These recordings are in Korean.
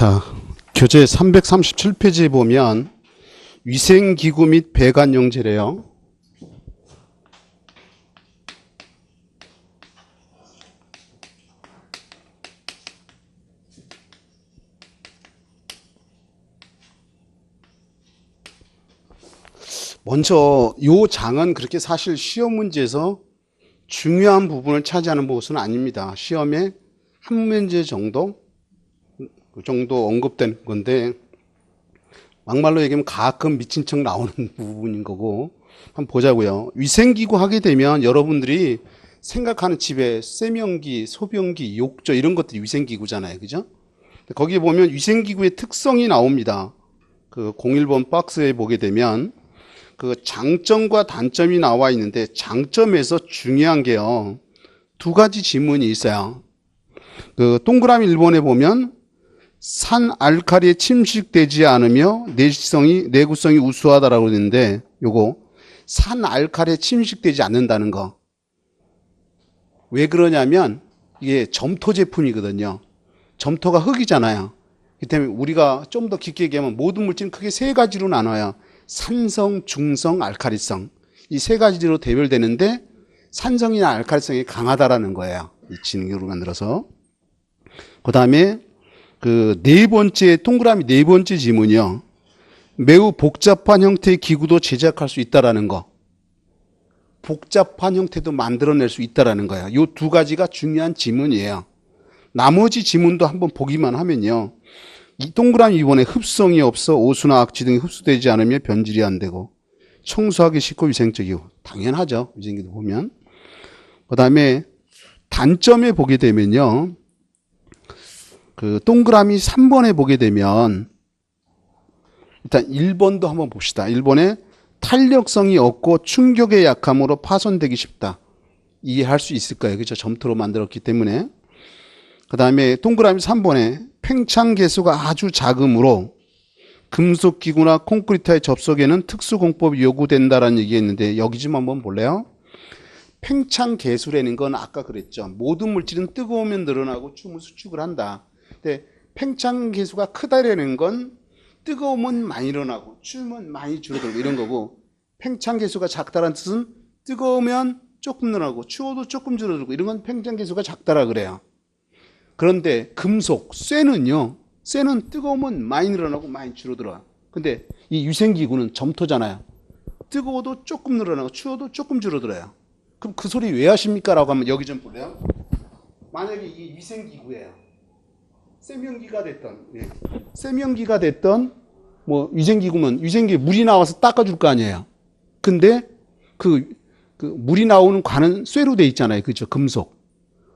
자, 교재 337페이지에 보면 위생기구 및 배관용제래요. 먼저 이 장은 그렇게 사실 시험 문제에서 중요한 부분을 차지하는 것은 아닙니다. 시험에 한 문제 정도 언급된 건데, 막말로 얘기하면 가끔 미친 척 나오는 부분인 거고, 한번 보자고요. 위생기구 하게 되면 여러분들이 생각하는 집에 세면기, 소변기, 욕조 이런 것들이 위생기구잖아요. 그죠? 거기에 보면 위생기구의 특성이 나옵니다. 그 01번 박스에 보게 되면 그 장점과 단점이 나와 있는데, 장점에서 중요한 게요, 두 가지 지문이 있어요. 그 동그라미 1번에 보면 산 알칼리에 침식되지 않으며 내구성이 우수하다라고 했는데, 요거 산 알칼리에 침식되지 않는다는 거. 왜 그러냐면 이게 점토 제품이거든요. 점토가 흙이잖아요. 그렇기 때문에 우리가 좀 더 깊게 얘기하면 모든 물질은 크게 세 가지로 나눠요. 산성, 중성, 알칼리성. 이 세 가지로 대별되는데 산성이나 알칼리성이 강하다라는 거예요. 이 진흙으로 만들어서. 그 다음에 그 네 번째, 동그라미 네 번째 지문이요. 매우 복잡한 형태의 기구도 제작할 수 있다라는 거. 복잡한 형태도 만들어낼 수 있다라는 거예요. 이 두 가지가 중요한 지문이에요. 나머지 지문도 한번 보기만 하면요. 이 동그라미 2번에 흡성이 없어 오수나 악취 등이 흡수되지 않으며 변질이 안 되고 청소하기 쉽고 위생적이고, 당연하죠. 위생기도 보면. 그 다음에 단점에 보게 되면요. 그 동그라미 3번에 보게 되면 일단 1번도 한번 봅시다. 1번에 탄력성이 없고 충격에 약함으로 파손되기 쉽다. 이해할 수 있을 거예요. 그렇죠? 점토로 만들었기 때문에. 그 다음에 동그라미 3번에 팽창 계수가 아주 작으므로 금속기구나 콘크리트의 접속에는 특수공법이 요구된다라는 얘기했는데, 여기 좀 한번 볼래요? 팽창 계수라는 건 아까 그랬죠. 모든 물질은 뜨거우면 늘어나고 추우면 수축을 한다. 근데 팽창 계수가 크다라는 건 뜨거우면 많이 일어나고 추우면 많이 줄어들고 이런 거고, 팽창 계수가 작다라는 뜻은 뜨거우면 조금 늘어나고 추워도 조금 줄어들고 이런 건 팽창 계수가 작다라 그래요. 그런데 금속, 쇠는요, 쇠는 뜨거우면 많이 늘어나고 많이 줄어들어요. 근데 이 위생기구는 점토잖아요. 뜨거워도 조금 늘어나고 추워도 조금 줄어들어요. 그럼 그 소리 왜 하십니까? 라고 하면 여기 좀 볼래요? 만약에 이 위생기구예요. 세면기가 됐던 뭐 위생기구면 위생기에 물이 나와서 닦아줄 거 아니에요. 근데 그 물이 나오는 관은 쇠로 돼 있잖아요. 그렇죠? 금속.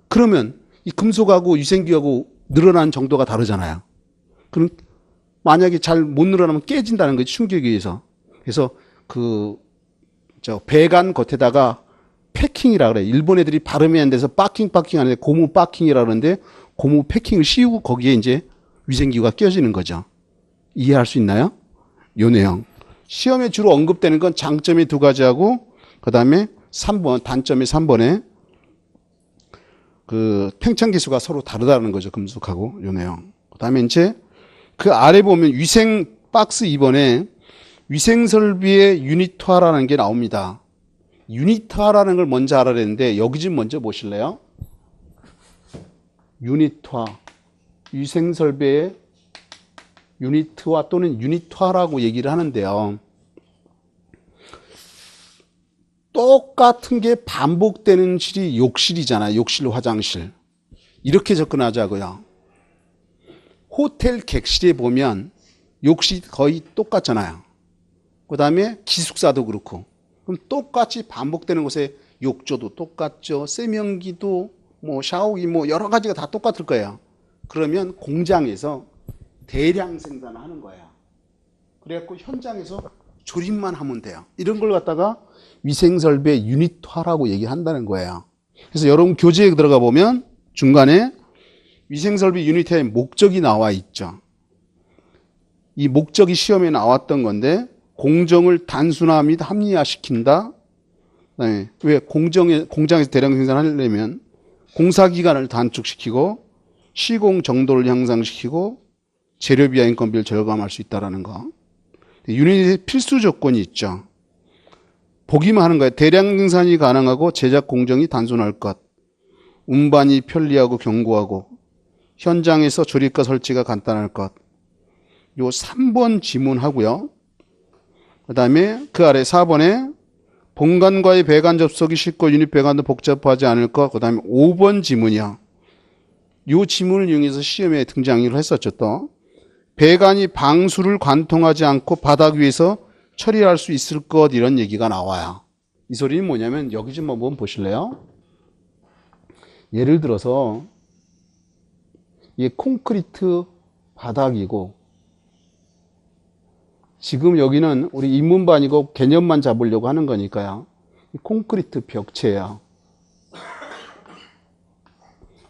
그러면 이 금속하고 위생기하고 늘어나는 정도가 다르잖아요. 그럼 만약에 잘 못 늘어나면 깨진다는 거지, 충격에 의해서. 그래서 배관 겉에다가 패킹이라 그래. 일본 애들이 발음이 안 돼서 빠킹 하는데 고무 빠킹이라 그러는데, 고무 패킹을 씌우고 거기에 이제 위생기구가 껴지는 거죠. 이해할 수 있나요? 요 내용. 시험에 주로 언급되는 건 장점이 두 가지하고, 그 다음에 3번, 단점이 3번에 그 팽창 계수가 서로 다르다는 거죠. 금속하고 요 내용. 그 다음에 이제 그 아래 보면 위생 박스 2번에 위생설비의 유니트화라는 게 나옵니다. 유니트화라는 걸 먼저 알아야 되는데, 여기 좀 먼저 보실래요? 유니트화. 위생설비의 유니트화 또는 유니트화라고 얘기를 하는데요. 똑같은 게 반복되는 실이 욕실이잖아요. 욕실, 화장실. 이렇게 접근하자고요. 호텔 객실에 보면 욕실이 거의 똑같잖아요. 그 다음에 기숙사도 그렇고. 그럼 똑같이 반복되는 곳에 욕조도 똑같죠. 세면기도 뭐 샤워기 뭐 여러 가지가 다 똑같을 거예요. 그러면 공장에서 대량 생산을 하는 거예요. 그래갖고 현장에서 조립만 하면 돼요. 이런 걸 갖다가 위생설비의 유니트화라고 얘기한다는 거예요. 그래서 여러분 교재에 들어가 보면 중간에 위생설비 유니트화의 목적이 나와 있죠. 이 목적이 시험에 나왔던 건데, 공정을 단순화 및 합리화시킨다. 네. 왜 공장에서 대량 생산하려면 공사기간을 단축시키고 시공 정도를 향상시키고 재료비와 인건비를 절감할 수 있다는 거. 유닛의 필수 조건이 있죠. 보기만 하는 거예요. 대량 생산이 가능하고 제작 공정이 단순할 것. 운반이 편리하고 견고하고 현장에서 조립과 설치가 간단할 것. 요 3번 지문하고요. 그 다음에 그 아래 4번에 본관과의 배관 접속이 쉽고 유닛 배관도 복잡하지 않을 것. 그 다음에 5번 지문이야. 요 지문을 이용해서 시험에 등장을 했었죠. 또 배관이 방수를 관통하지 않고 바닥 위에서 처리할 수 있을 것, 이런 얘기가 나와요. 이 소리는 뭐냐면 여기 좀 한번 보실래요? 예를 들어서 이게 콘크리트 바닥이고 지금 여기는 우리 인문반이고 개념만 잡으려고 하는 거니까요. 콘크리트 벽체야.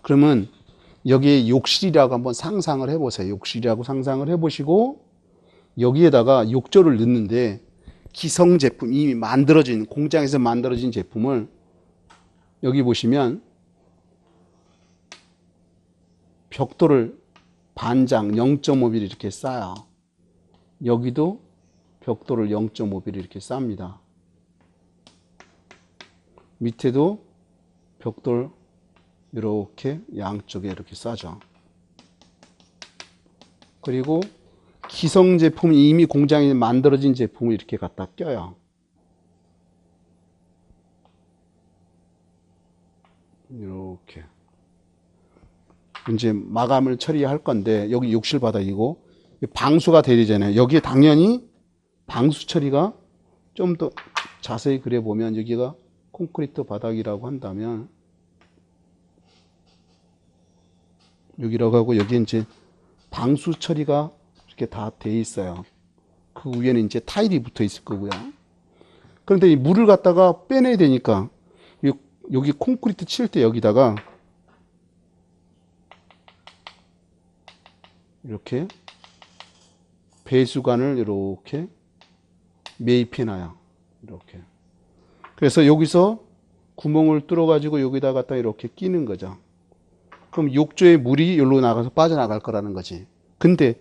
그러면 여기에 욕실이라고 한번 상상을 해보세요. 욕실이라고 상상을 해보시고 여기에다가 욕조를 넣는데 기성 제품, 이미 만들어진, 공장에서 만들어진 제품을 여기 보시면 벽돌을 반장 0.5mm 이렇게 쌓아요. 여기도 벽돌을 0.5mm 이렇게 쌉니다. 밑에도 벽돌 이렇게 양쪽에 이렇게 싸죠. 그리고 기성 제품이 이미 공장에 만들어진 제품을 이렇게 갖다 껴요. 이렇게. 이제 마감을 처리할 건데 여기 욕실 바닥이고 방수가 돼야 되잖아요. 여기에 당연히 방수 처리가 좀 더 자세히 그려보면 여기가 콘크리트 바닥이라고 한다면 여기라고 하고 여기 이제 방수 처리가 이렇게 다 돼 있어요. 그 위에는 이제 타일이 붙어 있을 거고요. 그런데 이 물을 갖다가 빼내야 되니까 여기 콘크리트 칠 때 여기다가 이렇게 배수관을 이렇게 매입해 놔요. 이렇게. 그래서 여기서 구멍을 뚫어 가지고 여기다 갖다 이렇게 끼는 거죠. 그럼 욕조에 물이 여기로 나가서 빠져나갈 거라는 거지. 근데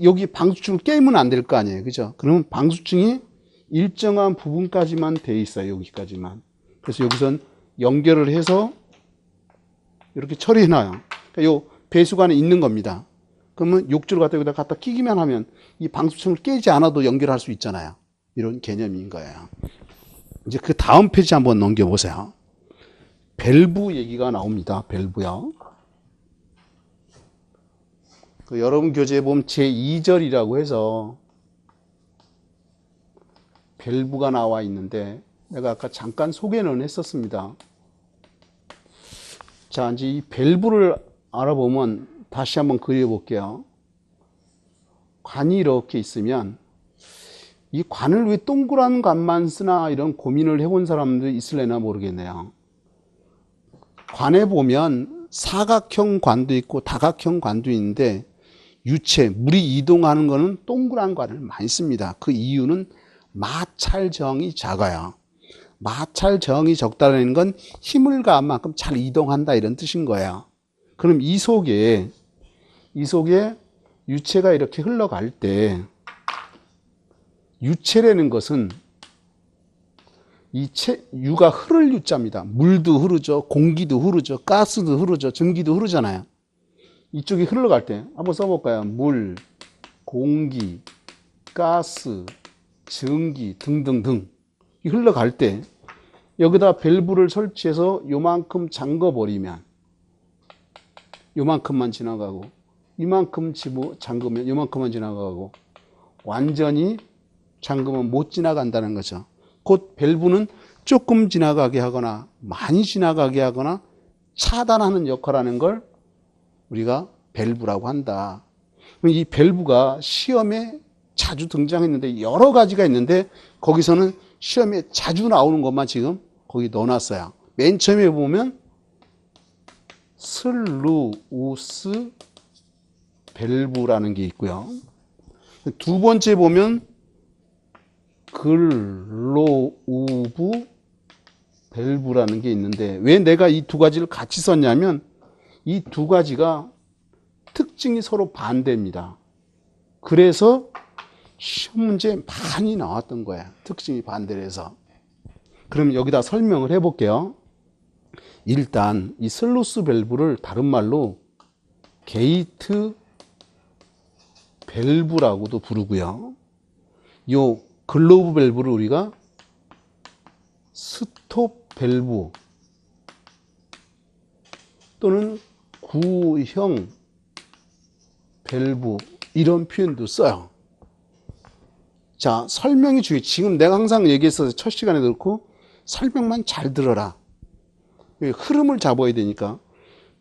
여기 방수층을 깨면 안 될 거 아니에요. 그죠? 그러면 방수층이 일정한 부분까지만 돼 있어요. 여기까지만. 그래서 여기선 연결을 해서 이렇게 처리해 놔요. 그러니까 요 배수관에 있는 겁니다. 그러면 욕조를 갖다 끼기만 하면 이 방수층을 깨지 않아도 연결할 수 있잖아요. 이런 개념인 거예요. 이제 그 다음 페이지 한번 넘겨보세요. 밸브 얘기가 나옵니다. 밸브요. 그 여러분 교재에 보면 제2절이라고 해서 밸브가 나와 있는데 내가 아까 잠깐 소개는 했었습니다. 자, 이제 이 밸브를 알아보면 다시 한번 그려볼게요. 관이 이렇게 있으면 이 관을 왜 동그란 관만 쓰나 이런 고민을 해본 사람도 있을래나 모르겠네요. 관에 보면 사각형 관도 있고 다각형 관도 있는데 유체, 물이 이동하는 거는 동그란 관을 많이 씁니다. 그 이유는 마찰 저항이 작아요. 마찰 저항이 적다는 건 힘을 가한 만큼 잘 이동한다 이런 뜻인 거예요. 그럼 이 속에 유체가 이렇게 흘러갈 때 유체라는 것은 유가 흐를 유자입니다. 물도 흐르죠. 공기도 흐르죠. 가스도 흐르죠. 전기도 흐르잖아요. 이쪽이 흘러갈 때 한번 써볼까요? 물, 공기, 가스, 전기 등등등 흘러갈 때 여기다 밸브를 설치해서 요만큼 잠궈버리면 요만큼만 지나가고 이만큼 잠그면 요만큼만 지나가고 완전히 잠그면 못 지나간다는 거죠. 곧 밸브는 조금 지나가게 하거나 많이 지나가게 하거나 차단하는 역할을 하는 걸 우리가 밸브라고 한다. 이 밸브가 시험에 자주 등장했는데 여러 가지가 있는데 거기서는 시험에 자주 나오는 것만 지금 거기 넣어놨어요. 맨 처음에 보면 슬루우스 밸브라는 게 있고요. 두 번째 보면 글로우브 밸브라는 게 있는데 왜 내가 이 두 가지를 같이 썼냐면 이 두 가지가 특징이 서로 반대입니다. 그래서 시험 문제에 많이 나왔던 거야. 특징이 반대로 해서. 그럼 여기다 설명을 해볼게요. 일단 이 슬루스 밸브를 다른 말로 게이트 밸브라고도 부르고요. 요 글로브 밸브를 우리가 스톱 밸브 또는 구형 밸브 이런 표현도 써요. 자, 설명이 중요해. 지금 내가 항상 얘기했어서 첫 시간에 그렇고 설명만 잘 들어라. 흐름을 잡아야 되니까.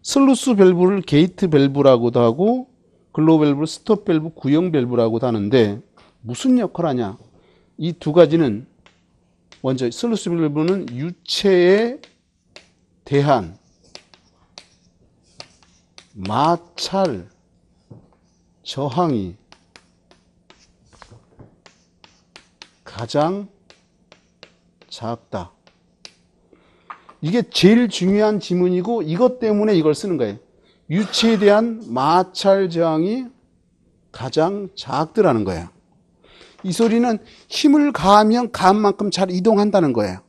슬루스 밸브를 게이트 밸브라고도 하고 글로브 밸브를 스톱 밸브, 구형 밸브라고도 하는데 무슨 역할을 하냐. 이 두 가지는 먼저 슬루스 밸브는 유체에 대한 마찰 저항이 가장 작다. 이게 제일 중요한 지문이고 이것 때문에 이걸 쓰는 거예요. 유체에 대한 마찰 저항이 가장 작더라는 거예요. 이 소리는 힘을 가하면 가한 만큼 잘 이동한다는 거예요.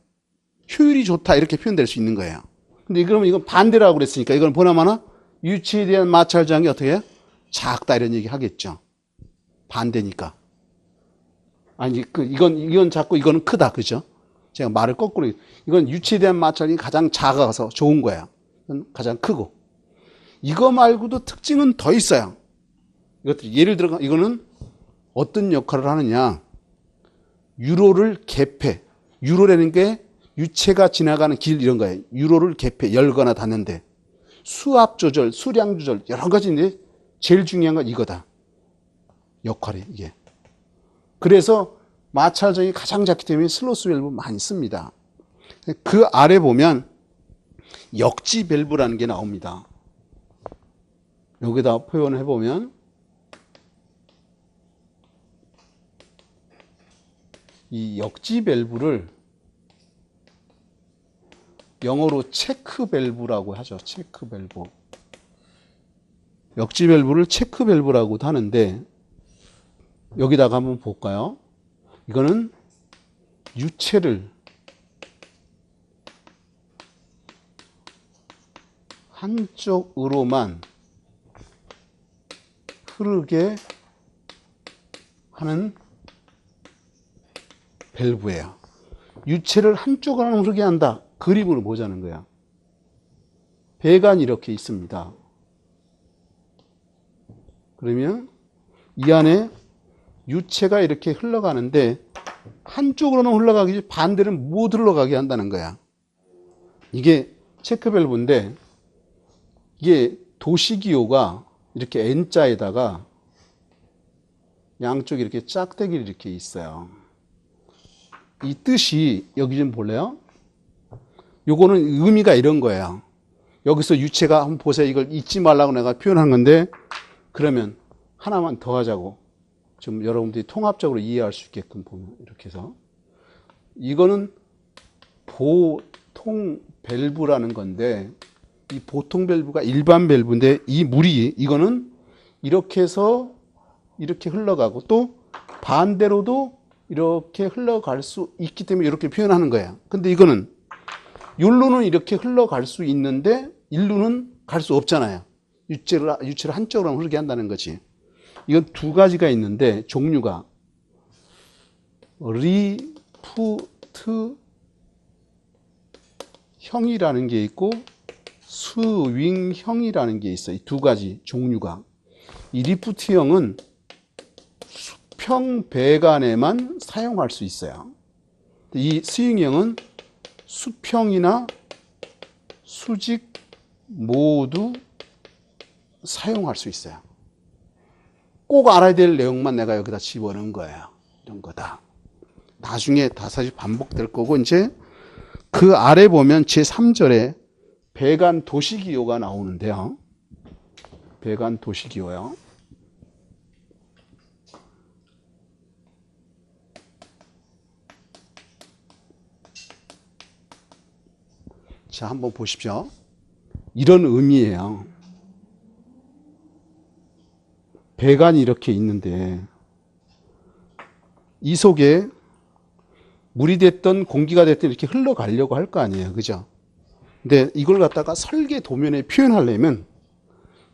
효율이 좋다 이렇게 표현될 수 있는 거예요. 근데 그러면 이건 반대라고 그랬으니까 이건 보나마나 유체에 대한 마찰 저항이 어떻게 해요? 작다 이런 얘기 하겠죠. 반대니까. 아니 이건 작고 이거는 크다, 그죠? 제가 말을 거꾸로 이건 유체에 대한 마찰이 가장 작아서 좋은 거예요. 이건 가장 크고. 이거 말고도 특징은 더 있어요. 이것들 예를 들어 이거는 어떤 역할을 하느냐? 유로를 개폐. 유로라는 게 유체가 지나가는 길 이런 거예요. 유로를 개폐, 열거나 닫는데 수압 조절, 수량 조절 여러 가지인데 제일 중요한 건 이거다. 역할이 이게. 그래서 마찰정이 가장 작기 때문에 슬로스 밸브 많이 씁니다. 그 아래 보면 역지 밸브라는 게 나옵니다. 여기다 표현을 해보면 이 역지 밸브를 영어로 체크 밸브라고 하죠. 체크 밸브. 역지 밸브를 체크 밸브라고도 하는데 여기다가 한번 볼까요? 이거는 유체를 한쪽으로만 흐르게 하는 밸브예요. 유체를 한쪽으로만 흐르게 한다. 그림으로 보자는 거야. 배관이 이렇게 있습니다. 그러면 이 안에 유체가 이렇게 흘러가는데 한쪽으로는 흘러가기 반대는 못 흘러가게 한다는 거야. 이게 체크 밸브인데 이게 도시기호가 이렇게 N자에다가 양쪽에 이렇게 짝대기를 이렇게 있어요. 이 뜻이 여기 좀 볼래요? 요거는 의미가 이런 거예요. 여기서 유체가 한번 보세요. 이걸 잊지 말라고 내가 표현한 건데 그러면 하나만 더 하자고. 좀 여러분들이 통합적으로 이해할 수 있게끔 보면 이렇게 해서 이거는 보통 밸브라는 건데 이 보통 밸브가 일반 밸브인데 이 물이 이거는 이렇게 해서 이렇게 흘러가고 또 반대로도 이렇게 흘러갈 수 있기 때문에 이렇게 표현하는 거예요. 근데 이거는 욜로는 이렇게 흘러갈 수 있는데 일루는 갈 수 없잖아요. 유체를 한쪽으로 흐르게 한다는 거지. 이건 두 가지가 있는데 종류가 리프트형이라는 게 있고 스윙형이라는 게 있어요. 이 두 가지 종류가. 이 리프트형은 수평 배관에만 사용할 수 있어요. 이 스윙형은 수평이나 수직 모두 사용할 수 있어요. 꼭 알아야 될 내용만 내가 여기다 집어넣은 거예요. 이런 거다. 나중에 다시 반복될 거고 이제 그 아래 보면 제3절에 배관 도시기호가 나오는데요. 배관 도시기호요. 자, 한번 보십시오. 이런 의미예요. 배관이 이렇게 있는데 이 속에 물이 됐든 공기가 됐든 이렇게 흘러가려고 할 거 아니에요. 그죠? 근데 이걸 갖다가 설계 도면에 표현하려면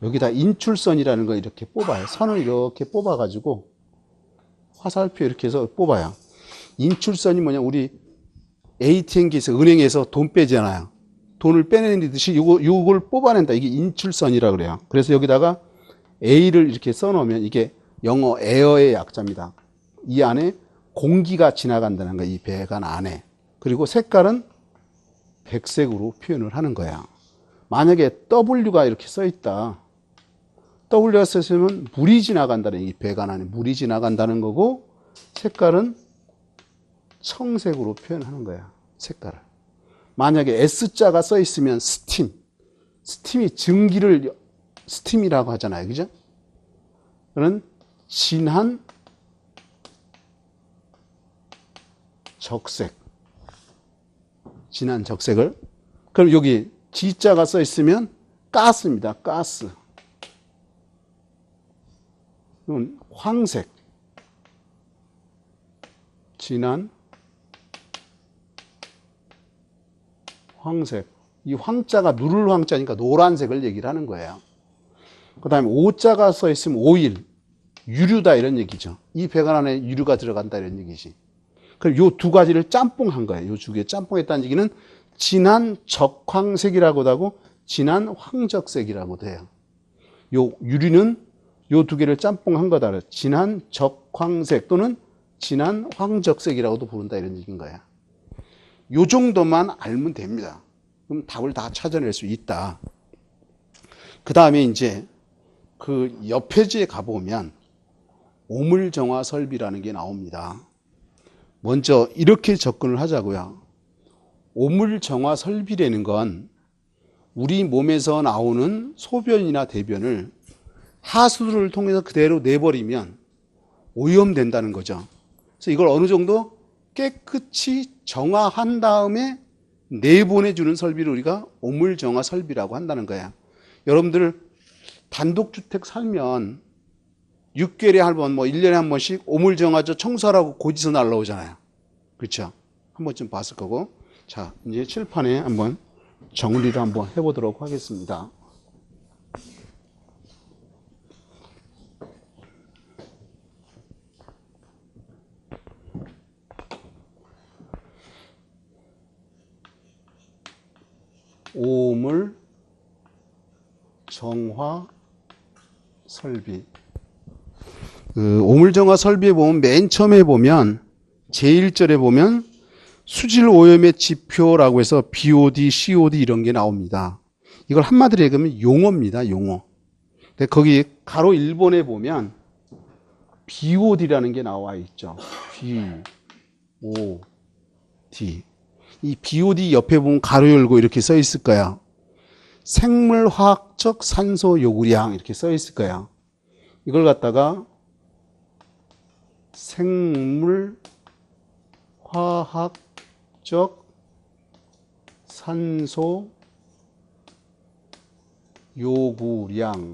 여기다 인출선이라는 거 이렇게 뽑아요. 선을 이렇게 뽑아가지고 화살표 이렇게 해서 뽑아요. 인출선이 뭐냐, 우리 ATM기에서 은행에서 돈 빼잖아요. 돈을 빼내는 듯이 요걸 뽑아낸다. 이게 인출선이라 그래요. 그래서 여기다가 A를 이렇게 써놓으면 이게 영어 에어의 약자입니다. 이 안에 공기가 지나간다는 거야. 이 배관 안에. 그리고 색깔은 백색으로 표현을 하는 거야. 만약에 W가 이렇게 써 있다. W가 써 있으면 물이 지나간다는, 이 배관 안에 물이 지나간다는 거고, 색깔은 청색으로 표현하는 거야. 색깔을. 만약에 S자가 써 있으면 스팀이 증기를 스팀이라고 하잖아요. 그죠? 그는 진한 적색. 진한 적색을. 그럼 여기 G자가 써 있으면 가스입니다. 가스. 이건 황색. 진한 황색. 이 황자가 누를 황자니까 노란색을 얘기를 하는 거예요. 그 다음에 O자가 써 있으면 오일, 유류다 이런 얘기죠. 이 배관 안에 유류가 들어간다 이런 얘기지. 그럼 요 두 가지를 짬뽕한 거예요. 요 두 개 짬뽕했다는 얘기는 진한 적황색이라고도 하고 진한 황적색이라고도 해요. 요 유류는 요 두 개를 짬뽕한 거다. 진한 적황색 또는 진한 황적색이라고도 부른다 이런 얘기인 거야. 요 정도만 알면 됩니다. 그럼 답을 다 찾아낼 수 있다. 그 다음에 이제 그 옆 페이지에 가보면 오물정화 설비라는 게 나옵니다. 먼저 이렇게 접근을 하자고요. 오물정화 설비라는 건 우리 몸에서 나오는 소변이나 대변을 하수를 통해서 그대로 내버리면 오염된다는 거죠. 그래서 이걸 어느 정도 깨끗이 정화한 다음에 내보내주는 설비를 우리가 오물정화 설비라고 한다는 거야. 여러분들 단독주택 살면 6개월에 한 번, 뭐 1년에 한 번씩 오물정화조 청소하라고 고지서 날라오잖아요. 그렇죠? 한 번쯤 봤을 거고. 자, 이제 칠판에 한번 정리를 한번 해보도록 하겠습니다. 오물 정화 설비. 오물정화 설비에 보면 맨 처음에 보면 제1절에 보면 수질 오염의 지표라고 해서 BOD, COD 이런 게 나옵니다. 이걸 한마디로 얘기하면 용어입니다. 용어. 근데 거기 가로 1번에 보면 BOD라는 게 나와 있죠. BOD. 이 BOD 옆에 보면 가로 열고 이렇게 써 있을 거야. 생물화학적 산소 요구량 이렇게 써 있을 거야. 이걸 갖다가 생물화학적 산소 요구량이라고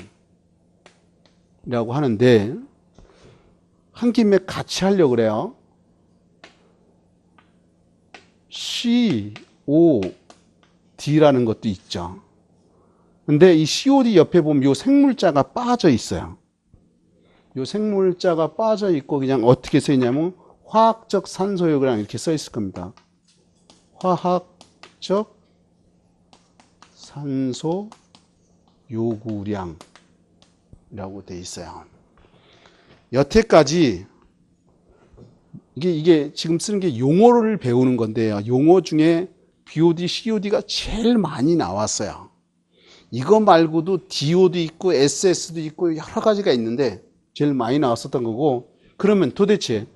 하는데 한 김에 같이 하려고 그래요. COD라는 것도 있죠. 근데 이 COD 옆에 보면 요 생물자가 빠져 있어요. 요 생물자가 빠져 있고 그냥 어떻게 써 있냐면 화학적 산소 요구량 이렇게 써 있을 겁니다. 화학적 산소 요구량이라고 돼 있어요. 여태까지 이게 지금 쓰는 게 용어를 배우는 건데요. 용어 중에 BOD, COD가 제일 많이 나왔어요. 이거 말고도 DO도 있고 SS도 있고 여러 가지가 있는데 제일 많이 나왔었던 거고, 그러면 도대체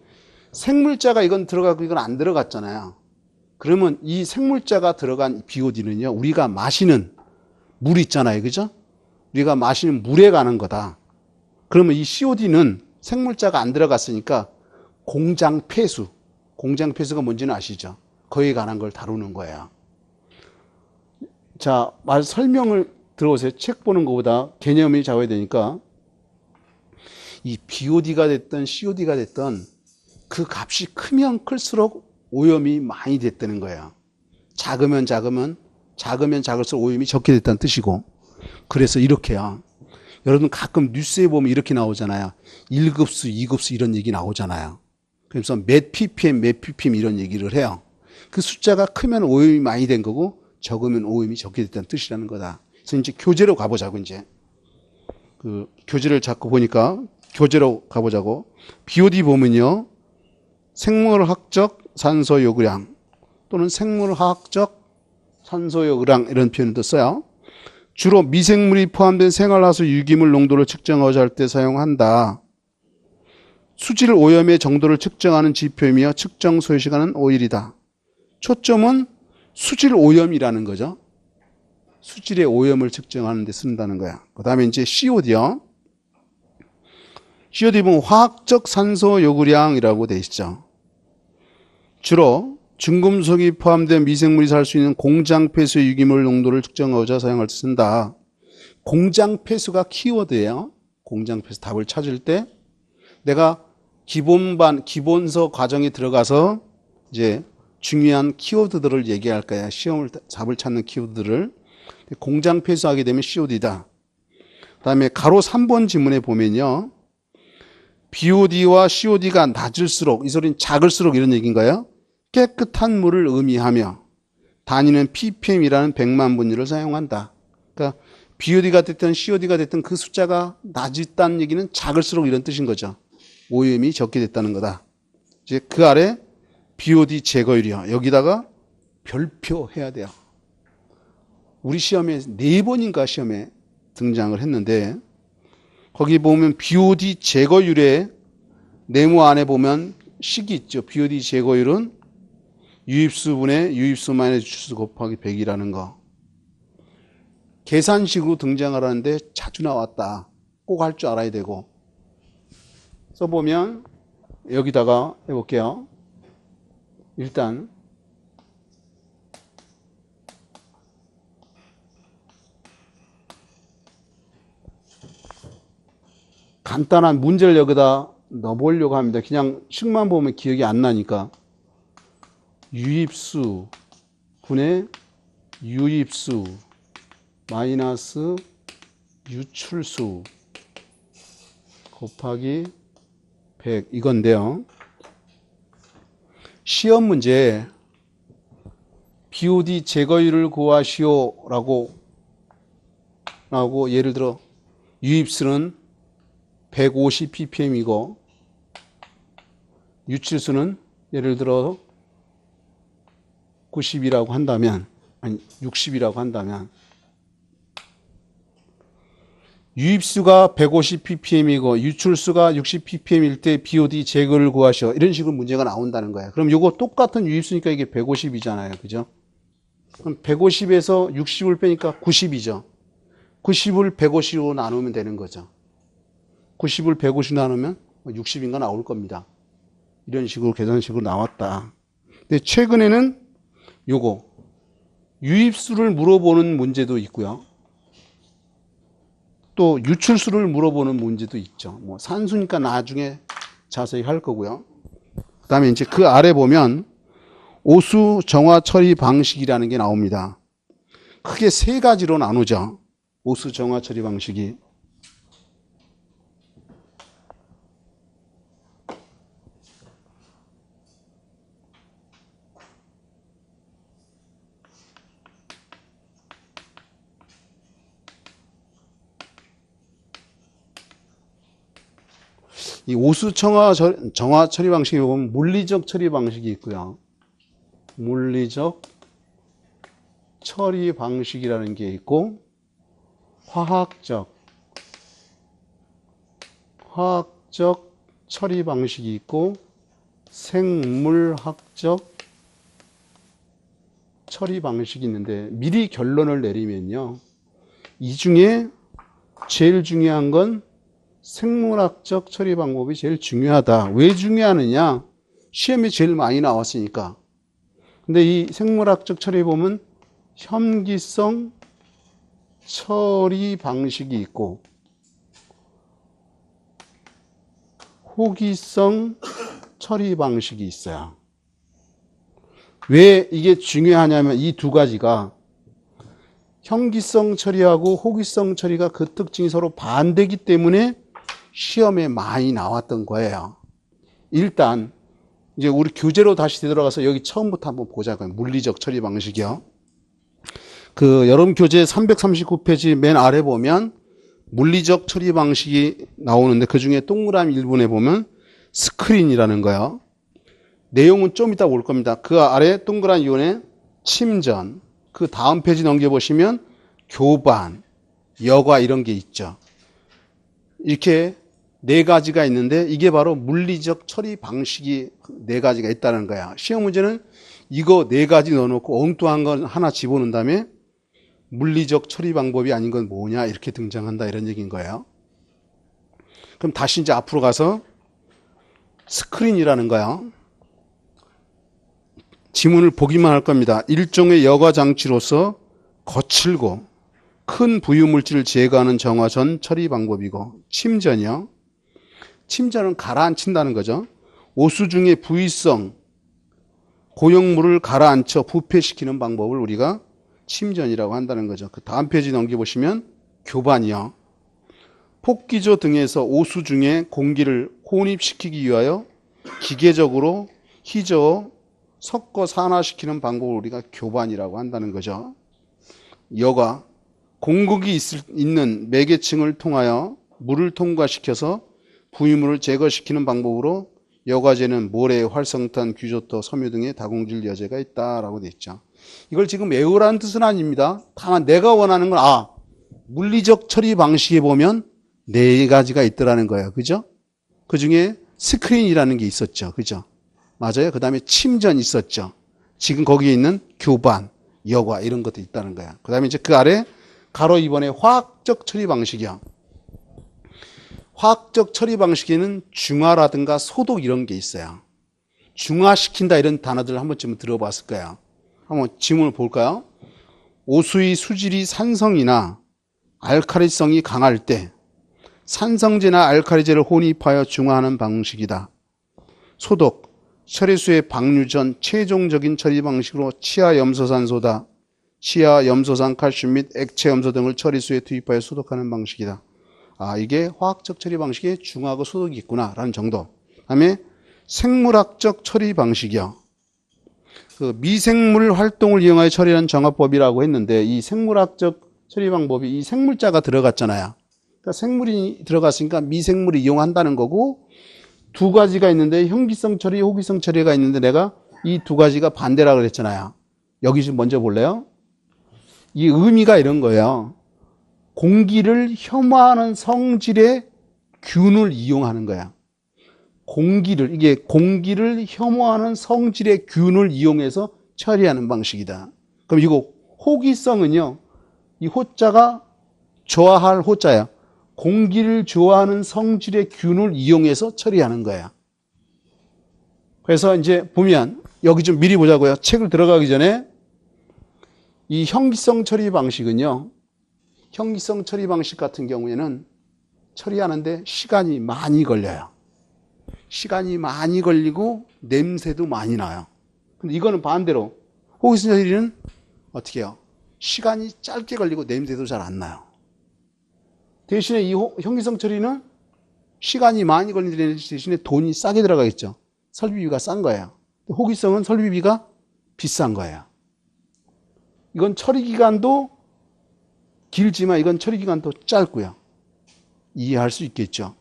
생물자가 이건 들어가고 이건 안 들어갔잖아요. 그러면 이 생물자가 들어간 BOD는요, 우리가 마시는 물 있잖아요. 그죠? 우리가 마시는 물에 가는 거다. 그러면 이 COD는 생물자가 안 들어갔으니까 공장 폐수. 공장 폐수가 뭔지는 아시죠? 거기에 관한 걸 다루는 거예요. 자, 말 설명을 들어오세요. 책 보는 것보다 개념이 잡아야 되니까. 이 BOD가 됐든 COD가 됐든 그 값이 크면 클수록 오염이 많이 됐다는 거예요. 작으면 작을수록 오염이 적게 됐다는 뜻이고, 그래서 이렇게요. 여러분 가끔 뉴스에 보면 이렇게 나오잖아요. 1급수, 2급수 이런 얘기 나오잖아요. 그래서 몇 ppm 이런 얘기를 해요. 그 숫자가 크면 오염이 많이 된 거고 적으면 오염이 적게 됐다는 뜻이라는 거다. 그래서 이제 교재로 가보자고. 이제 그 교재를 자꾸 보니까 교재로 가보자고. BOD 보면요, 생물학적 산소 요구량 또는 생물화학적 산소 요구량 이런 표현도 써요. 주로 미생물이 포함된 생활하수 유기물 농도를 측정하고자 할 때 사용한다. 수질 오염의 정도를 측정하는 지표이며 측정 소요시간은 5일이다. 초점은 수질 오염이라는 거죠. 수질의 오염을 측정하는 데 쓴다는 거야. 그 다음에 이제 COD요. COD 보면 화학적 산소 요구량이라고 되어 있죠. 주로 중금속이 포함된 미생물이 살 수 있는 공장 폐수 유기물 농도를 측정하고자 사용할 때 쓴다. 공장 폐수가 키워드예요. 공장 폐수 답을 찾을 때 내가 기본서 과정에 들어가서 이제 중요한 키워드들을 얘기할 거야. 답을 찾는 키워드들을. 공장 폐수하게 되면 COD다. 그 다음에 가로 3번 지문에 보면요, BOD와 COD가 낮을수록, 이 소리는 작을수록 이런 얘기인가요? 깨끗한 물을 의미하며 단위는 ppm이라는 100만 분율을 사용한다. 그러니까 BOD가 됐든 COD가 됐든 그 숫자가 낮다는 얘기는 작을수록 이런 뜻인 거죠. 오염이 적게 됐다는 거다. 이제 그 아래 BOD 제거율이요. 여기다가 별표 해야 돼요. 우리 시험에 4번인가 시험에 등장을 했는데, 거기 보면 BOD 제거율의 네모 안에 보면 식이 있죠. BOD 제거율은 유입수분의 유입수 마이너스 유출수 곱하기 100이라는 거. 계산식으로 등장을 하는데 자주 나왔다. 꼭 할 줄 알아야 되고. 써보면 여기다가 해볼게요. 일단 간단한 문제를 여기다 넣어보려고 합니다. 그냥 식만 보면 기억이 안 나니까. 유입수 분의 유입수 마이너스 유출수 곱하기 100 이건데요. 시험 문제 BOD 제거율을 구하시오라고 예를 들어 유입수는 150ppm이고 유출수는 예를 들어 90이라고 한다면, 아니 60이라고 한다면, 유입수가 150ppm이고 유출수가 60ppm일 때 BOD 제거를 구하시오. 이런 식으로 문제가 나온다는 거예요. 그럼 이거 똑같은 유입수니까 이게 150이잖아요. 그죠? 그럼 150에서 60을 빼니까 90이죠. 90을 150으로 나누면 되는 거죠. 90을 150 나누면 60인가 나올 겁니다. 이런 식으로 계산식으로 나왔다. 근데 최근에는 요거 유입수를 물어보는 문제도 있고요. 또 유출수를 물어보는 문제도 있죠. 뭐 산수니까 나중에 자세히 할 거고요. 그다음에 이제 그 아래 보면 오수 정화 처리 방식이라는 게 나옵니다. 크게 3가지로 나누죠. 오수 정화 처리 방식이. 이 오수 정화 처리 방식에 보면 물리적 처리 방식이 있고요. 물리적 처리 방식이라는 게 있고, 화학적 처리 방식이 있고, 생물학적 처리 방식이 있는데, 미리 결론을 내리면요, 이 중에 제일 중요한 건 생물학적 처리 방법이 제일 중요하다. 왜 중요하느냐? 시험에 제일 많이 나왔으니까. 근데 이 생물학적 처리 보면 혐기성 처리 방식이 있고, 호기성 처리 방식이 있어요. 왜 이게 중요하냐면 이 두 가지가 형기성 처리하고 호기성 처리가 그 특징이 서로 반대이기 때문에 시험에 많이 나왔던 거예요. 일단 이제 우리 교재로 다시 되돌아가서 여기 처음부터 한번 보자고요. 물리적 처리 방식이요. 그 여러분 교재 339페이지 맨 아래 보면 물리적 처리 방식이 나오는데 그중에 동그라미 1번에 보면 스크린이라는 거요. 내용은 좀 이따 올 겁니다. 그 아래 동그라미 2번에 침전, 그 다음 페이지 넘겨보시면 교반, 여과 이런 게 있죠. 이렇게 네 가지가 있는데 이게 바로 물리적 처리 방식이 네 가지가 있다는 거야. 시험 문제는 이거 네 가지 넣어놓고 엉뚱한 건 하나 집어넣은 다음에 물리적 처리 방법이 아닌 건 뭐냐 이렇게 등장한다 이런 얘기인 거예요. 그럼 다시 이제 앞으로 가서 스크린이라는 거야. 지문을 보기만 할 겁니다. 일종의 여과 장치로서 거칠고 큰 부유물질을 제거하는 정화전 처리 방법이고 침전이요. 침전은 가라앉힌다는 거죠. 오수 중의 부위성 고형물을 가라앉혀 부패시키는 방법을 우리가 침전이라고 한다는 거죠. 그 다음 페이지 넘겨보시면 교반이요. 폭기조 등에서 오수 중에 공기를 혼입시키기 위하여 기계적으로 희저어 섞어 산화시키는 방법을 우리가 교반이라고 한다는 거죠. 여과 공극이 있는 매개층을 통하여 물을 통과시켜서 부유물을 제거시키는 방법으로 여과제는 모래, 활성탄, 규조토, 섬유 등의 다공질 여제가 있다라고 되어 있죠. 이걸 지금 외우라는 뜻은 아닙니다. 다만 내가 원하는 건 물리적 처리 방식에 보면 네 가지가 있더라는 거예요. 그죠? 그 중에 스크린이라는 게 있었죠. 그죠? 맞아요. 그 다음에 침전 있었죠. 지금 거기에 있는 교반, 여과 이런 것도 있다는 거야. 그 다음에 이제 그 아래 가로 2번에 화학적 처리 방식이야. 화학적 처리 방식에는 중화라든가 소독 이런 게 있어요. 중화시킨다 이런 단어들을 한 번쯤 들어봤을 거예요. 한번 지문을 볼까요? 오수의 수질이 산성이나 알칼리성이 강할 때 산성제나 알칼리제를 혼입하여 중화하는 방식이다. 소독, 처리수의 방류 전 최종적인 처리 방식으로 치아염소산소다. 치아, 염소산, 칼슘 및 액체 염소 등을 처리수에 투입하여 소독하는 방식이다. 이게 화학적 처리 방식에 중화하고 소독이 있구나라는 정도. 다음에 생물학적 처리 방식이요. 그 미생물 활동을 이용하여 처리하는 정화법이라고 했는데 이 생물학적 처리 방법이 이 생물자가 들어갔잖아요. 그러니까 생물이 들어갔으니까 미생물을 이용한다는 거고 두 가지가 있는데 형기성 처리, 호기성 처리가 있는데 내가 이 두 가지가 반대라고 그랬잖아요. 여기 좀 먼저 볼래요? 이 의미가 이런 거예요. 공기를 혐오하는 성질의 균을 이용하는 거야. 이게 공기를 혐오하는 성질의 균을 이용해서 처리하는 방식이다. 그럼 이거 호기성은요, 이 호자가 좋아할 호자야. 공기를 좋아하는 성질의 균을 이용해서 처리하는 거야. 그래서 이제 보면 여기 좀 미리 보자고요. 책을 들어가기 전에 이 형기성 처리 방식은요, 형기성 처리 방식 같은 경우에는 처리하는데 시간이 많이 걸려요. 시간이 많이 걸리고 냄새도 많이 나요. 근데 이거는 반대로 호기성 처리는 어떻게 해요? 시간이 짧게 걸리고 냄새도 잘 안 나요. 대신에 이 형기성 처리는 시간이 많이 걸리는 대신에 돈이 싸게 들어가겠죠. 설비비가 싼 거예요. 호기성은 설비비가 비싼 거예요. 이건 처리 기간도 길지만 이건 처리 기간도 짧고요. 이해할 수 있겠죠.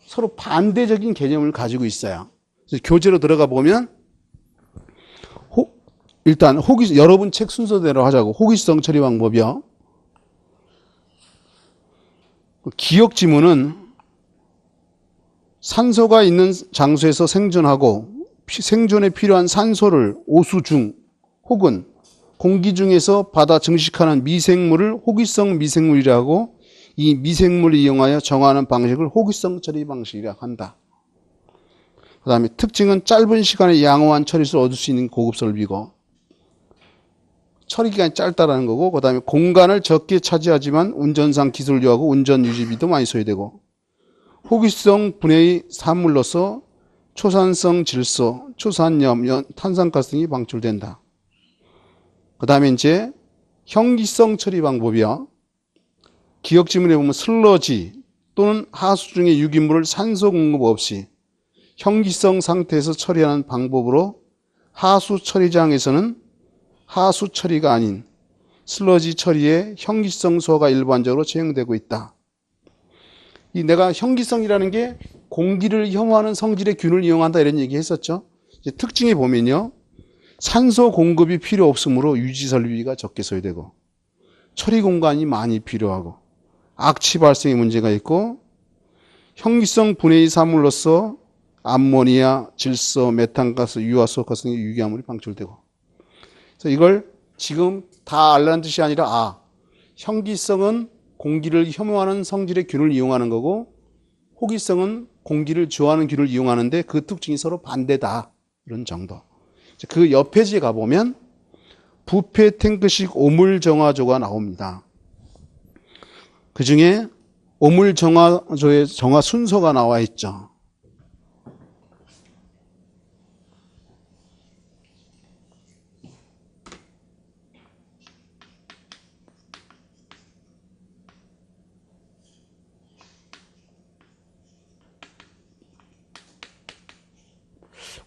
서로 반대적인 개념을 가지고 있어요. 그래서 교재로 들어가 보면 일단 여러분 책 순서대로 하자고. 호기성 처리 방법이요. 기억 지문은 산소가 있는 장소에서 생존하고 생존에 필요한 산소를 오수 중 혹은 공기 중에서 받아 증식하는 미생물을 호기성 미생물이라고 이 미생물을 이용하여 정화하는 방식을 호기성 처리 방식이라고 한다. 그 다음에 특징은 짧은 시간에 양호한 처리수를 얻을 수 있는 고급 설비고 처리 기간이 짧다라는 거고 그 다음에 공간을 적게 차지하지만 운전상 기술을 요하고 운전 유지비도 많이 소요되고 호기성 분해의 산물로서 초산성 질소, 초산염, 탄산가스 등이 방출된다. 그 다음에 이제 형기성 처리 방법이야. 기억 지문에 보면 슬러지 또는 하수 중의 유기물을 산소 공급 없이 형기성 상태에서 처리하는 방법으로 하수 처리장에서는 하수 처리가 아닌 슬러지 처리에 형기성 소화가 일반적으로 채용되고 있다. 이 내가 형기성이라는 게 공기를 혐오하는 성질의 균을 이용한다 이런 얘기 했었죠. 이제 특징에 보면요. 산소 공급이 필요 없으므로 유지설비가 적게 소요되고 처리 공간이 많이 필요하고 악취 발생의 문제가 있고 형기성 분해의 사물로서 암모니아, 질소, 메탄가스, 유화소가스 등의 유기화물이 방출되고 그래서 이걸 지금 다 알라는 뜻이 아니라 형기성은 공기를 혐오하는 성질의 균을 이용하는 거고 호기성은 공기를 좋아하는 균을 이용하는데 그 특징이 서로 반대다. 이런 정도. 그 옆 페이지에 가보면 부패 탱크식 오물 정화조가 나옵니다. 그 중에 오물 정화조의 정화 순서가 나와 있죠.